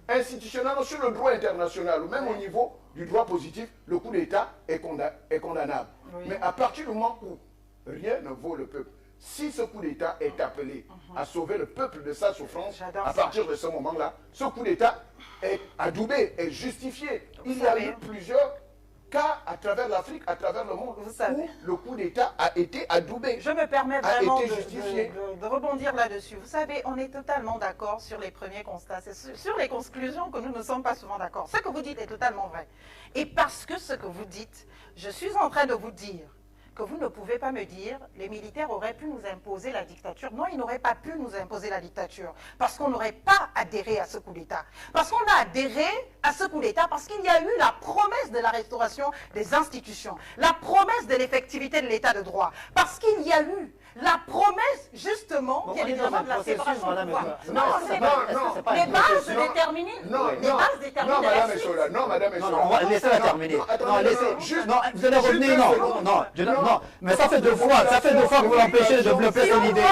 institutionnellement, sur le droit international, ou même au niveau du droit positif, le coup d'État est condamnable. Mais à partir du moment où rien ne vaut le peuple, si ce coup d'État est appelé à sauver le peuple de sa souffrance, à partir de ce moment-là, ce coup d'État est adoubé, est justifié. Il y a eu plusieurs cas à travers l'Afrique, à travers le monde, où le coup d'État a été adoubé. Je me permets vraiment de rebondir là-dessus. Vous savez, on est totalement d'accord sur les premiers constats. C'est sur les conclusions que nous ne sommes pas souvent d'accord. Ce que vous dites est totalement vrai. Et parce que ce que vous dites, je suis en train de vous dire que vous ne pouvez pas me dire les militaires auraient pu nous imposer la dictature. Non, ils n'auraient pas pu nous imposer la dictature parce qu'on n'aurait pas adhéré à ce coup d'État. Parce qu'on a adhéré à ce coup d'État parce qu'il y a eu la promesse de la restauration des institutions, la promesse de l'effectivité de l'État de droit, parce qu'il y a eu la promesse, justement, bien évidemment, de la séparation de pouvoir. Non, les bases déterminent. Les bases déterminent la suite. Non, madame Non, on va laisser la terminer. Non, laissez. Non, vous allez revenir. Non, mais ça fait deux fois. Ça fait deux fois que vous l'empêchez de développer son idée.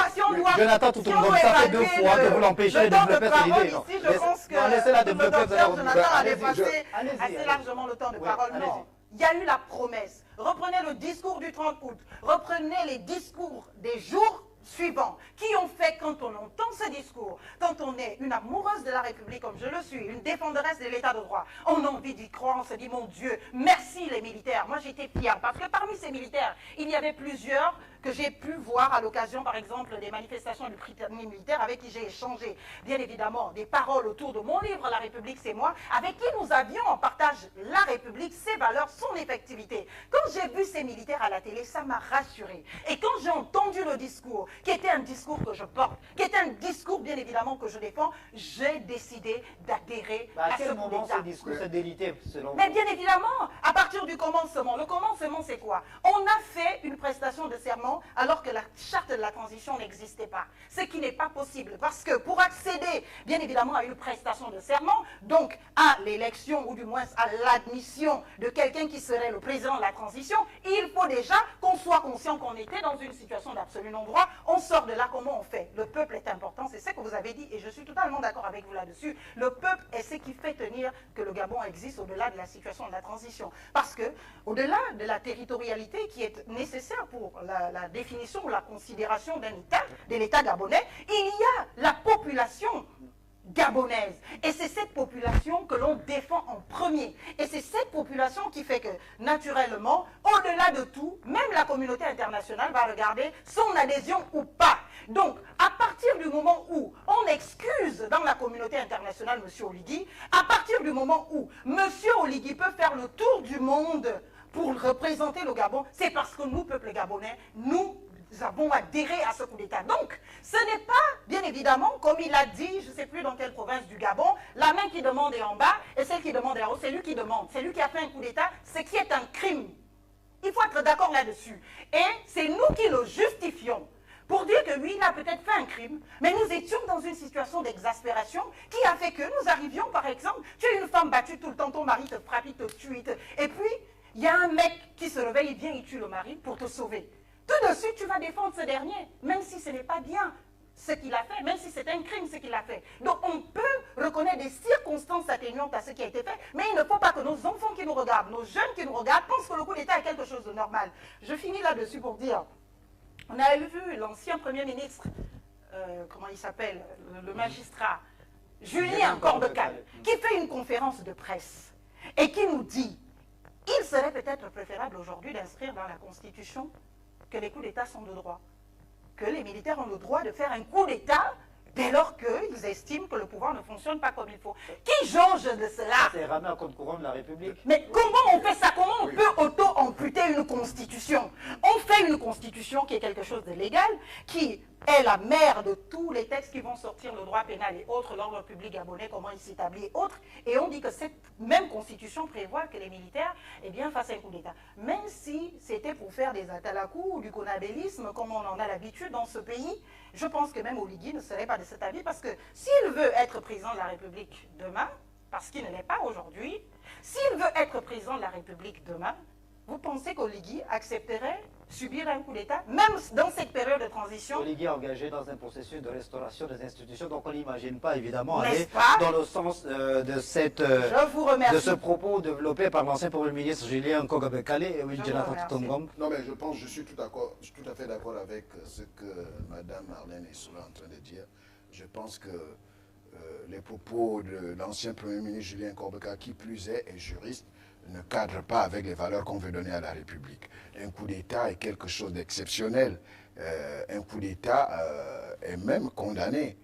Jonathan Toutoum, ça fait deux fois que vous l'empêchez de développer son idée. Ici, je pense que laissez-la développer. le docteur Jonathan a dépassé assez largement le temps de parole. Non. Il y a eu la promesse. Reprenez le discours du 30 août. Reprenez les discours des jours suivants qui ont fait, quand on entend ce discours, quand on est une amoureuse de la République comme je le suis, une défenderesse de l'état de droit, on a envie d'y croire, on se dit mon Dieu, merci les militaires. Moi j'étais fière parce que parmi ces militaires, il y avait plusieurs que j'ai pu voir à l'occasion, par exemple, des manifestations du prisonnier militaire avec qui j'ai échangé, bien évidemment, des paroles autour de mon livre « La République, c'est moi », avec qui nous avions en partage la République, ses valeurs, son effectivité. Quand j'ai vu ces militaires à la télé, ça m'a rassurée. Et quand j'ai entendu le discours, qui était un discours que je porte, qui était un discours, bien évidemment, que je défends, j'ai décidé d'adhérer à ce coup d'État. À quel moment ce discours s'est délité, selon vous? Mais bien évidemment, à partir du commencement. Le commencement, c'est quoi? On a fait une prestation de serment alors que la charte de la transition n'existait pas. Ce qui n'est pas possible parce que pour accéder, bien évidemment, à une prestation de serment, donc à l'élection ou du moins à l'admission de quelqu'un qui serait le président de la transition, il faut déjà qu'on soit conscient qu'on était dans une situation d'absolu non-droit. On sort de là, comment on fait? Le peuple est important, c'est ce que vous avez dit et je suis totalement d'accord avec vous là-dessus. Le peuple est ce qui fait tenir que le Gabon existe au-delà de la situation de la transition. Parce que, au-delà de la territorialité qui est nécessaire pour la définition ou la considération d'un État, de l'État gabonais, il y a la population gabonaise. Et c'est cette population que l'on défend en premier. Et c'est cette population qui fait que, naturellement, au-delà de tout, même la communauté internationale va regarder son adhésion ou pas. Donc, à partir du moment où on excuse dans la communauté internationale M. Oligui, à partir du moment où M. Oligui peut faire le tour du monde pour représenter le Gabon, c'est parce que nous, peuple gabonais, nous avons adhéré à ce coup d'État. Donc, ce n'est pas, bien évidemment, comme il a dit, je ne sais plus dans quelle province du Gabon, la main qui demande est en bas et celle qui demande est en haut, c'est lui qui demande. C'est lui qui a fait un coup d'État, ce qui est un crime. Il faut être d'accord là-dessus. Et c'est nous qui le justifions pour dire que oui, il a peut-être fait un crime, mais nous étions dans une situation d'exaspération qui a fait que nous arrivions, par exemple, tu es une femme battue tout le temps, ton mari te frappe, il te tue, et puis il y a un mec qui se réveille, il vient, il tue le mari pour te sauver. Tout de suite, tu vas défendre ce dernier, même si ce n'est pas bien ce qu'il a fait, même si c'est un crime ce qu'il a fait. Donc on peut reconnaître des circonstances atténuantes à ce qui a été fait, mais il ne faut pas que nos enfants qui nous regardent, nos jeunes qui nous regardent, pensent que le coup d'État est quelque chose de normal. Je finis là-dessus pour dire, on a vu l'ancien Premier ministre, comment il s'appelle, le magistrat, Julien Corbecale, qui fait une conférence de presse et qui nous dit, il serait peut-être préférable aujourd'hui d'inscrire dans la Constitution que les coups d'État sont de droit, que les militaires ont le droit de faire un coup d'État dès lors qu'ils estiment que le pouvoir ne fonctionne pas comme il faut. Qui jauge de cela? C'est ramené à compte courant de la République. Mais comment on fait ça? Comment on peut auto-amputer une constitution? On fait une constitution qui est quelque chose de légal, qui est la mère de tous les textes qui vont sortir, le droit pénal et autres, l'ordre public gabonais, comment il s'établit et autres. Et on dit que cette même constitution prévoit que les militaires fassent un coup d'État. Même si c'était pour faire des atalakou ou du conabellisme, comme on en a l'habitude dans ce pays, je pense que même Oligui ne serait pas de cet avis, parce que s'il veut être président de la République demain, parce qu'il ne l'est pas aujourd'hui, s'il veut être président de la République demain, vous pensez qu'Oligui accepterait subir un coup d'État, même dans cette période de transition? Oligui est engagé dans un processus de restauration des institutions, donc on n'imagine pas évidemment aller pas dans le sens de ce propos développé par l'ancien Premier ministre Julien Corbecale et Jonathan Toutoum. Non, mais je pense, je suis tout à fait d'accord avec ce que Mme Marlène est en train de dire. Je pense que les propos de l'ancien Premier ministre Julien Corbecale, qui plus est juriste, ne cadre pas avec les valeurs qu'on veut donner à la République. Un coup d'État est quelque chose d'exceptionnel. Un coup d'État est même condamné,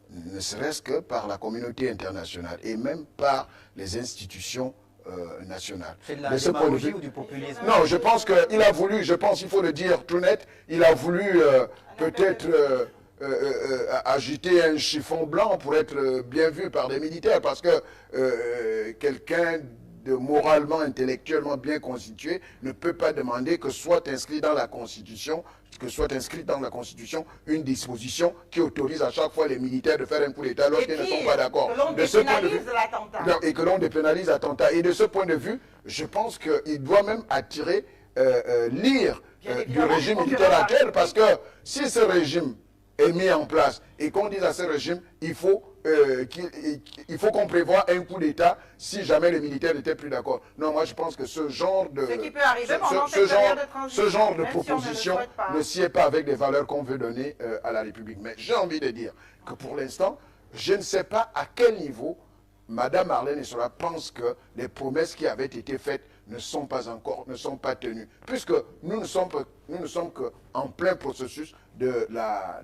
ne serait-ce que par la communauté internationale et même par les institutions national. C'est de la De ce point de démagogie vue, ou du populisme? non, je pense qu'il a voulu, il faut le dire tout net, il a voulu peut-être agiter un chiffon blanc pour être bien vu par des militaires, parce que quelqu'un de moralement, intellectuellement bien constitué ne peut pas demander que soit inscrit dans la Constitution, une disposition qui autorise à chaque fois les militaires de faire un coup d'État lorsqu'ils ne sont pas d'accord. Que l'on dépénalise l'attentat. Et que l'on dépénalise l'attentat. Et de ce point de vue, je pense qu'il doit même attirer l'ire du régime militaire actuel, parce que si ce régime est mis en place et qu'on dise à ce régime, il faut qu'on prévoie un coup d'État si jamais les militaires n'étaient plus d'accord. Non, moi je pense que ce genre de, Ce qui peut arriver pendant cette période de transition, ce genre de même si on ne le proposition souhaite pas. ne sied pas avec des valeurs qu'on veut donner à la République. Mais j'ai envie de dire que pour l'instant, je ne sais pas à quel niveau Mme Marlène Essola pense que les promesses qui avaient été faites ne sont pas tenues, puisque nous ne sommes qu'en plein processus de la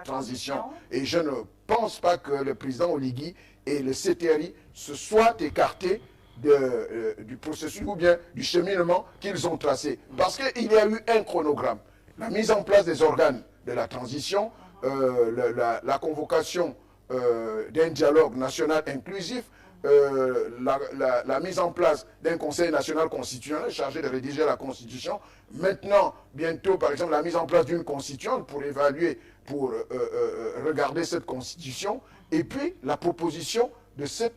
transition. Et je ne pense pas que le président Oligui et le CTRI se soient écartés du processus ou bien du cheminement qu'ils ont tracé. Parce qu'il y a eu un chronogramme. La mise en place des organes de la transition, la convocation d'un dialogue national inclusif, la mise en place d'un conseil national constitutionnel chargé de rédiger la constitution. Maintenant, bientôt, par exemple, la mise en place d'une constituante pour évaluer, pour regarder cette constitution, et puis la proposition de cette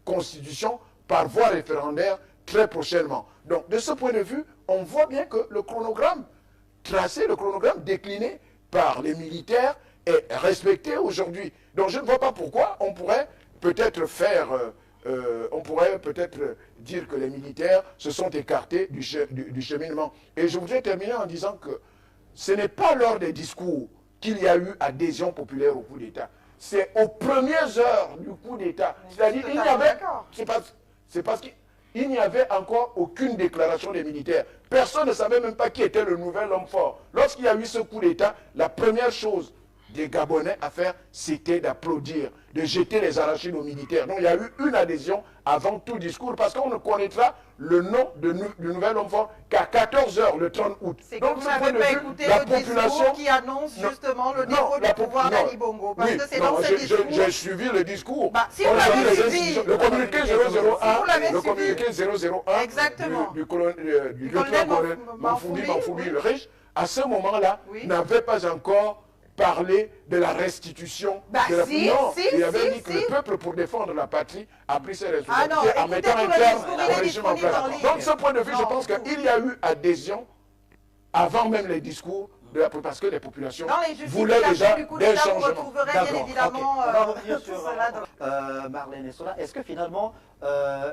constitution par voie référendaire très prochainement. Donc, de ce point de vue, on voit bien que le chronogramme tracé, le chronogramme décliné par les militaires est respecté aujourd'hui. Donc, je ne vois pas pourquoi on pourrait peut-être dire que les militaires se sont écartés du cheminement. Et je voudrais terminer en disant que ce n'est pas lors des discours qu'il y a eu adhésion populaire au coup d'État. C'est aux premières heures du coup d'État. C'est-à-dire qu'il n'y avait... C'est parce qu'il n'y avait encore aucune déclaration des militaires. Personne ne savait même pas qui était le nouvel homme fort. Lorsqu'il y a eu ce coup d'État, la première chose des Gabonais à faire, c'était d'applaudir, de jeter les arachides aux militaires. Donc il y a eu une adhésion avant tout discours, parce qu'on ne connaîtra le nom du nouvel homme fort qu'à 14h le 30 août. C'est que vous n'avez pas écouté le discours qui annonce justement le dépôt du pouvoir d'Ali Bongo. Parce que c'est dans ce discours... J'ai suivi le discours. Si vous l'avez suivi... Le communiqué 001, le communiqué 001 exactement. du lieutenant-colonel Manfoumi le Riche, à ce moment-là, n'avait pas encore parler de la restitution de la il avait dit que le peuple, pour défendre la patrie, a pris ses responsabilités en mettant un terme au régime en place. Donc, de ce point de vue, je pense qu'il y a eu adhésion avant même les discours, parce que les populations voulaient déjà des changements. On va revenir sur Marlène Essola. Est-ce que finalement,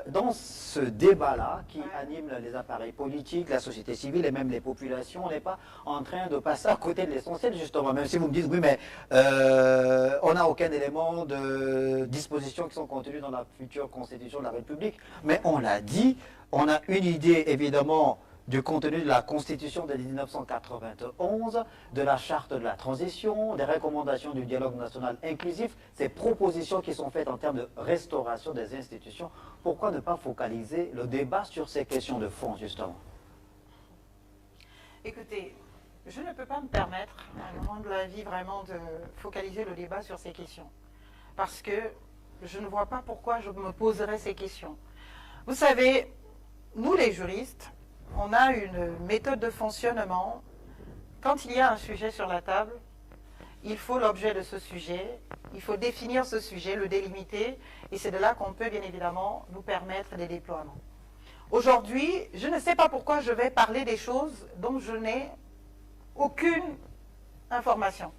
dans ce débat-là qui anime les appareils politiques, la société civile et même les populations, on n'est pas en train de passer à côté de l'essentiel, justement, même si vous me dites, oui, mais on n'a aucun élément de disposition qui sont contenus dans la future constitution de la République. Mais on l'a dit, on a une idée, évidemment, du contenu de la Constitution de 1991, de la Charte de la transition, des recommandations du dialogue national inclusif, ces propositions qui sont faites en termes de restauration des institutions. Pourquoi ne pas focaliser le débat sur ces questions de fond, justement? Écoutez, je ne peux pas me permettre, à un moment de la vie, vraiment de focaliser le débat sur ces questions. Parce que je ne vois pas pourquoi je me poserais ces questions. Vous savez, nous les juristes, on a une méthode de fonctionnement. Quand il y a un sujet sur la table, il faut l'objet de ce sujet, il faut définir ce sujet, le délimiter, et c'est de là qu'on peut bien évidemment nous permettre des déploiements. Aujourd'hui, je ne sais pas pourquoi je vais parler des choses dont je n'ai aucune information.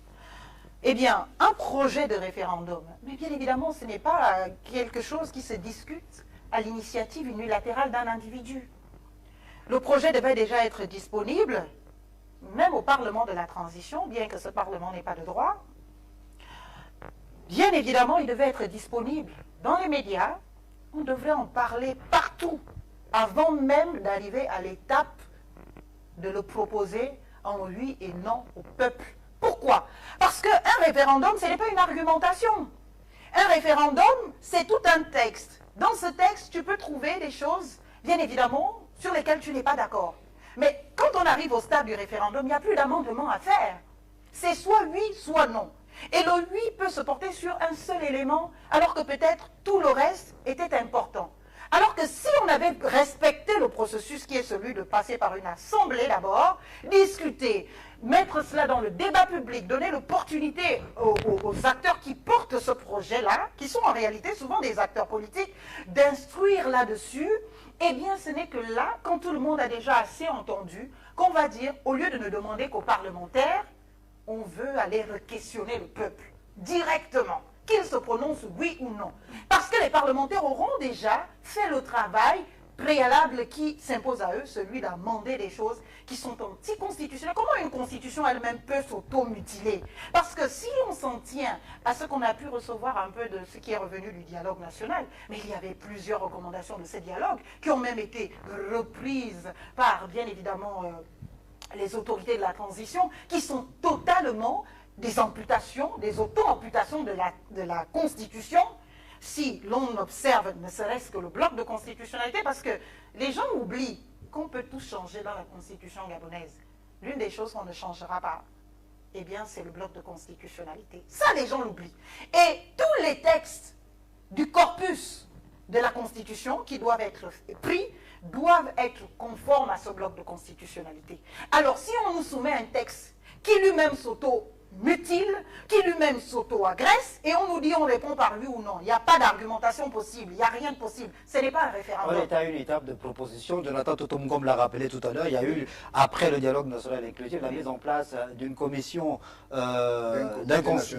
Eh bien, un projet de référendum, mais bien évidemment, ce n'est pas quelque chose qui se discute à l'initiative unilatérale d'un individu. Le projet devait déjà être disponible, même au Parlement de la transition, bien que ce Parlement n'ait pas de droit. Bien évidemment, il devait être disponible dans les médias. On devrait en parler partout, avant même d'arriver à l'étape de le proposer en oui et non au peuple. Pourquoi? Parce qu'un référendum, ce n'est pas une argumentation. Un référendum, c'est tout un texte Dans ce texte, tu peux trouver des choses, bien évidemment, sur lesquelles tu n'es pas d'accord. Mais quand on arrive au stade du référendum, il n'y a plus d'amendement à faire. C'est soit oui, soit non. Et le oui peut se porter sur un seul élément, alors que peut-être tout le reste était important. Alors que si on avait respecté le processus qui est celui de passer par une assemblée d'abord, discuter, mettre cela dans le débat public, donner l'opportunité aux acteurs qui portent ce projet-là, qui sont en réalité souvent des acteurs politiques, d'instruire là-dessus, eh bien ce n'est que là, quand tout le monde a déjà assez entendu, qu'on va dire, au lieu de ne demander qu'aux parlementaires, on veut aller questionner le peuple directement, qu'il se prononce oui ou non. Parce que les parlementaires auront déjà fait le travail préalable qui s'impose à eux, celui d'amender des choses qui sont anticonstitutionnelles. Comment une constitution elle-même peut s'auto-mutiler? Parce que si on s'en tient à ce qu'on a pu recevoir un peu de ce qui est revenu du dialogue national, mais il y avait plusieurs recommandations de ces dialogues qui ont même été reprises par, bien évidemment, les autorités de la transition, qui sont totalement des amputations, des auto-amputations de la Constitution, si l'on observe ne serait-ce que le bloc de constitutionnalité, parce que les gens oublient qu'on peut tout changer dans la Constitution gabonaise. L'une des choses qu'on ne changera pas, eh bien, c'est le bloc de constitutionnalité. Ça, les gens l'oublient. Et tous les textes du corpus de la Constitution qui doivent être pris doivent être conformes à ce bloc de constitutionnalité. Alors, si on nous soumet un texte qui lui-même s'auto-mutile, qui lui-même s'auto-agresse, et on nous dit on répond par oui ou non, il n'y a pas d'argumentation possible, il n'y a rien de possible, ce n'est pas un référendum. On est à une étape de proposition. Jonathan Totomgom l'a rappelé tout à l'heure, il y a eu, après le dialogue national inclusif, la mise en place d'une commission,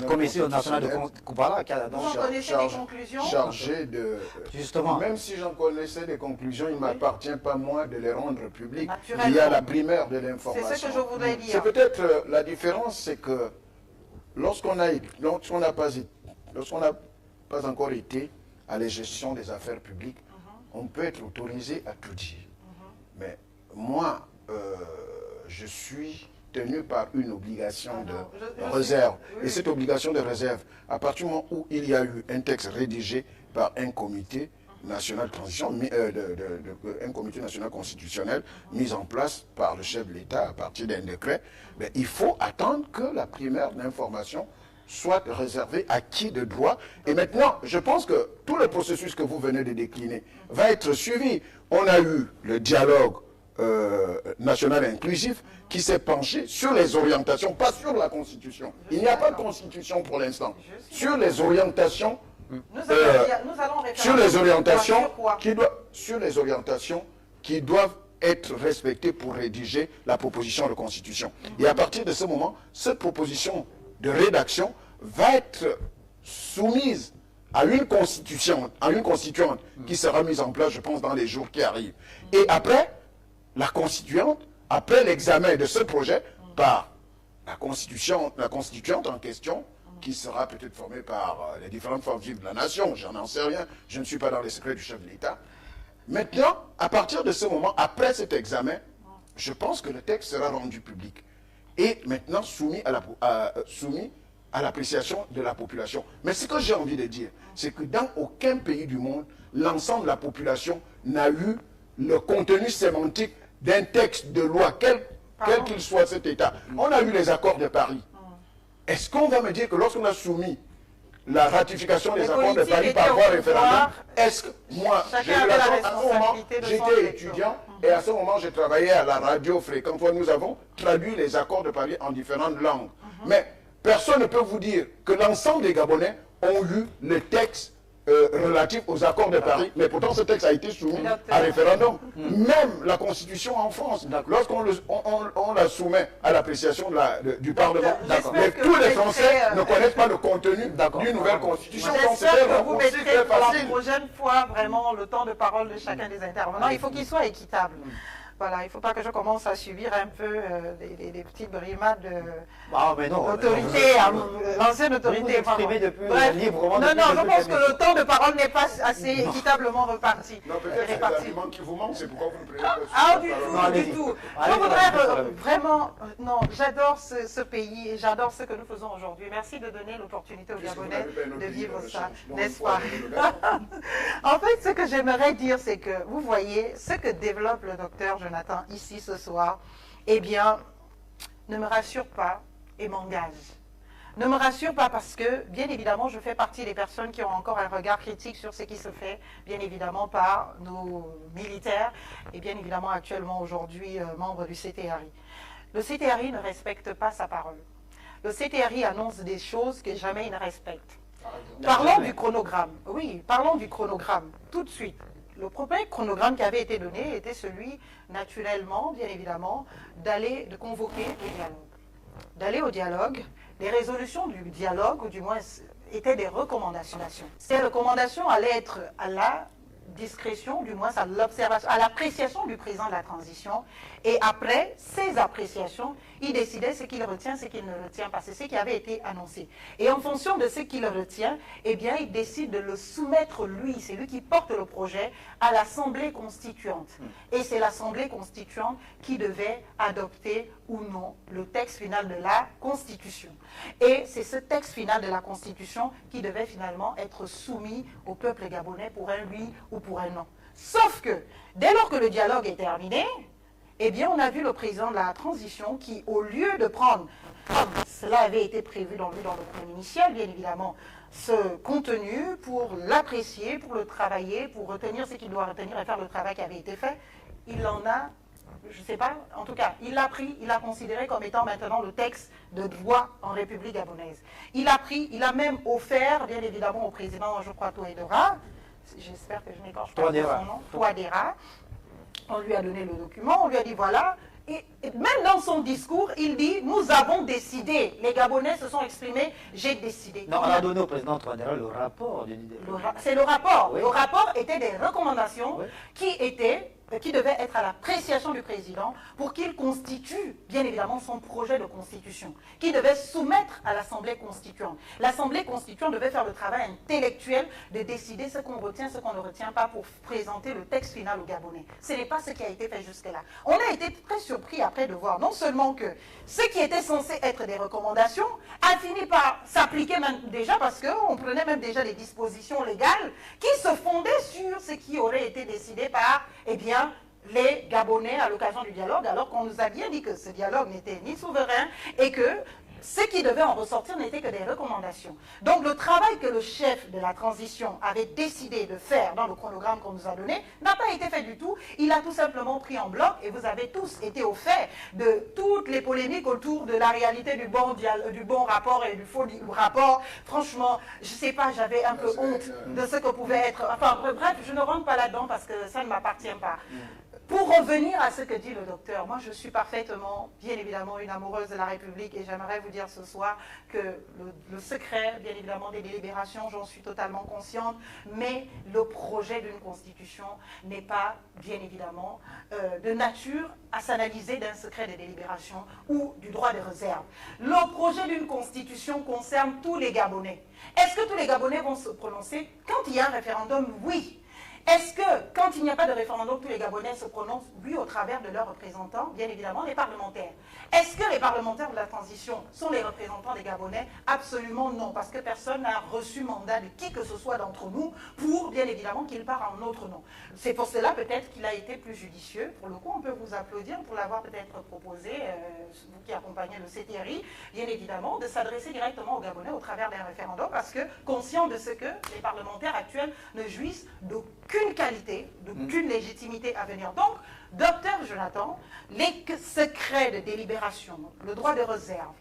commission nationale de voilà, Vous en connaissez des conclusions chargée de... Justement. Même si j'en connaissais des conclusions, il ne m'appartient pas moi de les rendre publiques. Naturellement. Il y a la primaire de l'information. C'est ce que je voudrais dire. C'est peut-être la différence, c'est que lorsqu'on n'a pas encore été à la gestion des affaires publiques, on peut être autorisé à tout dire. Mais moi, je suis tenu par une obligation de réserve. Et cette obligation de réserve, à partir du moment où il y a eu un texte rédigé par un comité national de transition, un comité national constitutionnel mis en place par le chef de l'État à partir d'un décret, mais il faut attendre que la primaire d'information soit réservée à qui de droit. Et maintenant, je pense que tout le processus que vous venez de décliner va être suivi. On a eu le dialogue national inclusif qui s'est penché sur les orientations, pas sur la Constitution. Il n'y a pas de Constitution pour l'instant. Sur les orientations, sur les orientations qui doivent être respectées pour rédiger la proposition de Constitution. Et à partir de ce moment, cette proposition de rédaction va être soumise à une constitution, constituante qui sera mise en place, je pense, dans les jours qui arrivent. Et après, la constituante, après l'examen de ce projet par la constituante en question, qui sera peut-être formée par les différentes forces vives de la nation, j'en en sais rien, je ne suis pas dans les secrets du chef de l'État. Maintenant, à partir de ce moment, après cet examen, je pense que le texte sera rendu public et maintenant soumis à l'appréciation de la population. Mais ce que j'ai envie de dire, c'est que dans aucun pays du monde, l'ensemble de la population n'a eu le contenu sémantique d'un texte de loi, quel qu'il soit cet État. On a eu les accords de Paris. Est-ce qu'on va me dire que lorsqu'on a soumis la ratification des accords de Paris par voie référendaire, est-ce que moi, j'étais étudiant et à ce moment, j'ai travaillé à la radio Fréquente où nous avons traduit les accords de Paris en différentes langues. Mais personne ne peut vous dire que l'ensemble des Gabonais ont eu le texte relatif aux accords de Paris, mais pourtant ce texte a été soumis à référendum. Même la Constitution en France, lorsqu'on la soumet à l'appréciation du Parlement, mais tous les Français ne connaissent pas le contenu d'une nouvelle Constitution. J'espère que vous mettrez pour la prochaine fois vraiment le temps de parole de chacun des intervenants. Il faut qu'il soit équitable. Voilà, il ne faut pas que je commence à subir un peu des petites brimades Ah, mais non. d'autorité, l'ancienne autorité. Vous exprimez depuis Bref, librement. non, je pense que le temps de parole n'est pas assez équitablement reparti. Non, peut-être c'est l'argument qui vous manque, c'est pourquoi vous ne prenez pas Ah, allez-y. du tout. Allez, Je voudrais voilà. vraiment, non, j'adore ce pays et j'adore ce que nous faisons aujourd'hui. Merci de donner l'opportunité aux Puisque vous Gabonais n'avez pas un autre de pays vivre dans le ça, change. Donc, n'est-ce vous pas? pouvez le Gabon. En fait, ce que j'aimerais dire, c'est que vous voyez, ce que développe le docteur Jonathan ici ce soir, eh bien, ne me rassure pas et m'engage. Ne me rassure pas parce que, bien évidemment, je fais partie des personnes qui ont encore un regard critique sur ce qui se fait, bien évidemment, par nos militaires et bien évidemment, actuellement, aujourd'hui, membres du CTRI. Le CTRI ne respecte pas sa parole. Le CTRI annonce des choses que jamais il ne respecte. Parlons du chronogramme. Oui, parlons du chronogramme, tout de suite. Le premier chronogramme qui avait été donné était celui, naturellement, bien évidemment, de convoquer le dialogue. D'aller au dialogue. Les résolutions du dialogue, ou du moins, étaient des recommandations. Ces recommandations allaient être à la discrétion, du moins à l'observation, à l'appréciation du président de la transition. Et après ces appréciations, il décidait ce qu'il retient, ce qu'il ne retient pas. C'est ce qui avait été annoncé. Et en fonction de ce qu'il retient, eh bien, il décide de le soumettre, lui, c'est lui qui porte le projet, à l'Assemblée constituante. Et c'est l'Assemblée constituante qui devait adopter ou non le texte final de la Constitution. Et c'est ce texte final de la Constitution qui devait finalement être soumis au peuple gabonais pour un oui ou pour un non. Sauf que, dès lors que le dialogue est terminé, eh bien, on a vu le président de la transition qui, au lieu de prendre, comme cela avait été prévu dans le plan initial, bien évidemment, ce contenu pour l'apprécier, pour le travailler, pour retenir ce qu'il doit retenir et faire le travail qui avait été fait, il en a, je ne sais pas, en tout cas, il l'a pris, il l'a considéré comme étant maintenant le texte de droit en République gabonaise. Il a pris, il a même offert, bien évidemment, au président, je crois, Touadéra, j'espère que je n'écorche pas son nom, Touadéra. On lui a donné le document, on lui a dit voilà, et même dans son discours, il dit nous avons décidé, les Gabonais se sont exprimés, j'ai décidé. Non, on a donné au président Touadéra le rapport du leader. C'est le rapport. Oui. Le rapport était des recommandations Oui. qui devaient être à l'appréciation du président pour qu'il constitue, bien évidemment, son projet de constitution, qui devait soumettre à l'Assemblée constituante. L'Assemblée constituante devait faire le travail intellectuel de décider ce qu'on retient, ce qu'on ne retient pas pour présenter le texte final aux Gabonais. Ce n'est pas ce qui a été fait jusque-là. On a été très surpris après de voir non seulement que ce qui était censé être des recommandations a fini par s'appliquer même déjà parce qu'on prenait même déjà des dispositions légales qui se fondaient sur ce qui aurait été décidé par, eh bien, les Gabonais à l'occasion du dialogue, alors qu'on nous a bien dit que ce dialogue n'était ni souverain et que ce qui devait en ressortir n'était que des recommandations. Donc le travail que le chef de la transition avait décidé de faire dans le chronogramme qu'on nous a donné n'a pas été fait du tout. Il a tout simplement pris en bloc et vous avez tous été au fait de toutes les polémiques autour de la réalité du bon rapport et du faux rapport. Franchement, je ne sais pas, j'avais un peu honte de ce que pouvait être... Enfin bref, je ne rentre pas là-dedans parce que ça ne m'appartient pas. Pour revenir à ce que dit le docteur, moi je suis parfaitement, bien évidemment, une amoureuse de la République et j'aimerais vous dire ce soir que le secret, bien évidemment, des délibérations, j'en suis totalement consciente, mais le projet d'une constitution n'est pas, bien évidemment, de nature à s'analyser d'un secret des délibérations ou du droit de réserve. Le projet d'une constitution concerne tous les Gabonais. Est-ce que tous les Gabonais vont se prononcer quand il y a un référendum? Oui. Est-ce que, quand il n'y a pas de référendum, tous les Gabonais se prononcent, oui, au travers de leurs représentants, bien évidemment, les parlementaires? Est-ce que les parlementaires de la transition sont les représentants des Gabonais? Absolument non, parce que personne n'a reçu mandat de qui que ce soit d'entre nous pour, bien évidemment, qu'il parte en notre nom. C'est pour cela, peut-être, qu'il a été plus judicieux. Pour le coup, on peut vous applaudir pour l'avoir peut-être proposé, vous qui accompagnez le CTRI, bien évidemment, de s'adresser directement aux Gabonais au travers d'un référendum, parce que, conscient de ce que les parlementaires actuels ne jouissent d'aucune qualité, d'aucune légitimité à venir. Donc, docteur Jonathan, les secrets de délibération, le droit de réserve,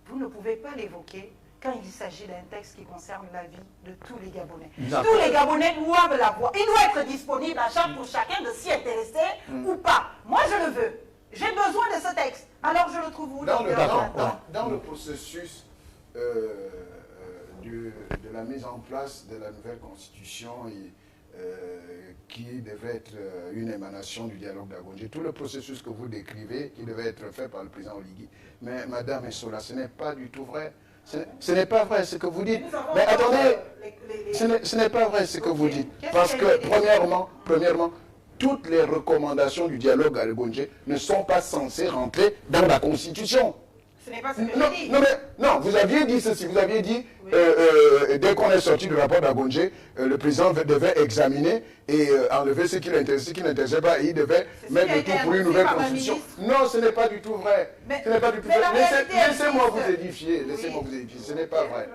vous ne pouvez pas l'évoquer quand il s'agit d'un texte qui concerne la vie de tous les Gabonais. Tous les Gabonais doivent l'avoir. Il doit être disponible pour chacun de s'y intéresser ou pas. Moi, je le veux. J'ai besoin de ce texte. Alors, je le trouve où, docteur Jonathan? Dans le processus de la mise en place de la nouvelle constitution et qui devait être une émanation du dialogue d'Agonje. Tout le processus que vous décrivez, qui devait être fait par le président Oligui. Mais Madame Essola, ce n'est pas du tout vrai. Ce n'est pas vrai ce que vous dites. Mais attendez, ce n'est pas vrai ce que vous dites. Parce que, premièrement, toutes les recommandations du dialogue à Agonje ne sont pas censées rentrer dans la Constitution. Ce n'est pas ce que j'ai dit. Non, vous aviez dit ceci, vous aviez dit, oui. Dès qu'on est sorti du rapport d'Agonje, le président devait examiner et enlever ce qui n'intéressait pas, et il devait mettre le tout pour une nouvelle constitution. Non, ce n'est pas du tout vrai. Ce n'est pas du tout vrai. Laissez-moi vous édifier, laissez-moi vous édifier, ce n'est pas vrai.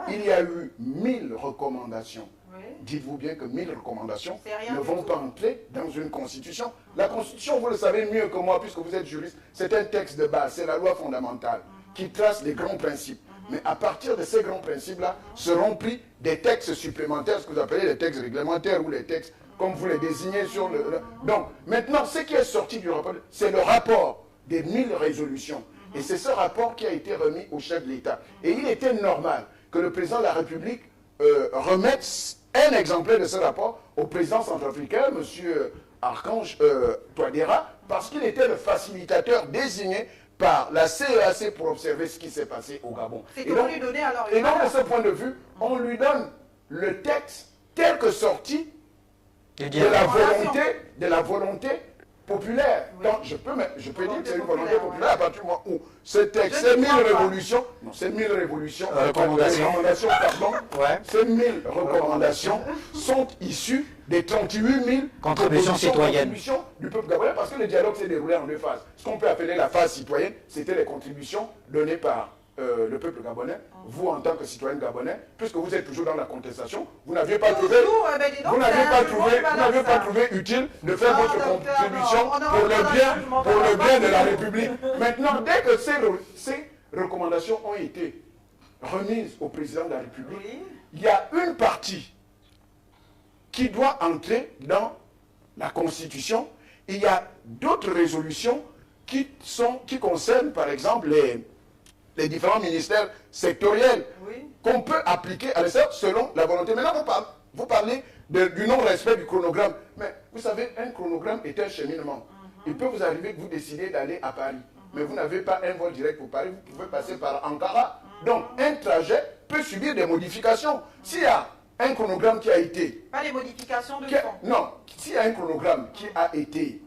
Il y a eu 1000 recommandations. Oui. Dites-vous bien que 1000 recommandations ne vont pas entrer dans une constitution. La constitution, vous le savez mieux que moi, puisque vous êtes juriste, c'est un texte de base, c'est la loi fondamentale qui trace les grands principes. Mais à partir de ces grands principes-là, seront pris des textes supplémentaires, ce que vous appelez les textes réglementaires ou les textes, comme vous les désignez sur le... Donc, maintenant, ce qui est sorti du rapport, c'est le rapport des 1000 résolutions. Et c'est ce rapport qui a été remis au chef de l'État. Et il était normal que le président de la République remette un exemplaire de ce rapport au président centrafricain, M. Archange Touadéra, parce qu'il était le facilitateur désigné par la CEAC pour observer ce qui s'est passé au Gabon. C'est qu'on lui donnait alors... Et donc, de ce point de vue, on lui donne le texte tel que sorti de la volonté populaire. Oui. Donc, je peux dire que c'est une volonté populaire à partir du moment où ce texte, ces 1000 révolutions, non, ces 1000 recommandations, ces 1000 recommandations sont issues des 38 000 contributions citoyennes du peuple gabonais, parce que le dialogue s'est déroulé en 2 phases. Ce qu'on peut appeler la phase citoyenne, c'était les contributions données par le peuple gabonais. Vous, en tant que citoyen gabonais, puisque vous êtes toujours dans la contestation, vous n'aviez pas trouvé utile de faire votre contribution pour le bien de la République. Maintenant, dès que ces recommandations ont été remises au président de la République, il y a une partie qui doit entrer dans la Constitution. Il y a d'autres résolutions qui concernent, par exemple, les différents ministères sectoriels qu'on peut appliquer à l'extérieur selon la volonté. Maintenant, vous parlez du non-respect du chronogramme. Mais vous savez, un chronogramme est un cheminement. Il peut vous arriver que vous décidez d'aller à Paris, mais vous n'avez pas un vol direct pour Paris, vous pouvez passer par Ankara. Donc, un trajet peut subir des modifications. S'il y a un chronogramme qui a été... Pas les modifications de fond. Non, s'il y a un chronogramme qui a été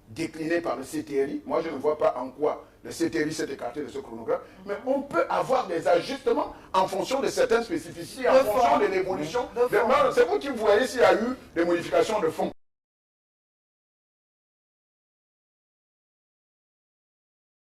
décliné par le CTRI, moi je ne vois pas en quoi le CTRI s'est écarté de ce chronogramme, mais on peut avoir des ajustements en fonction de certaines spécificités, en fonction de l'évolution. C'est vous qui voyez s'il y a eu des modifications de fond.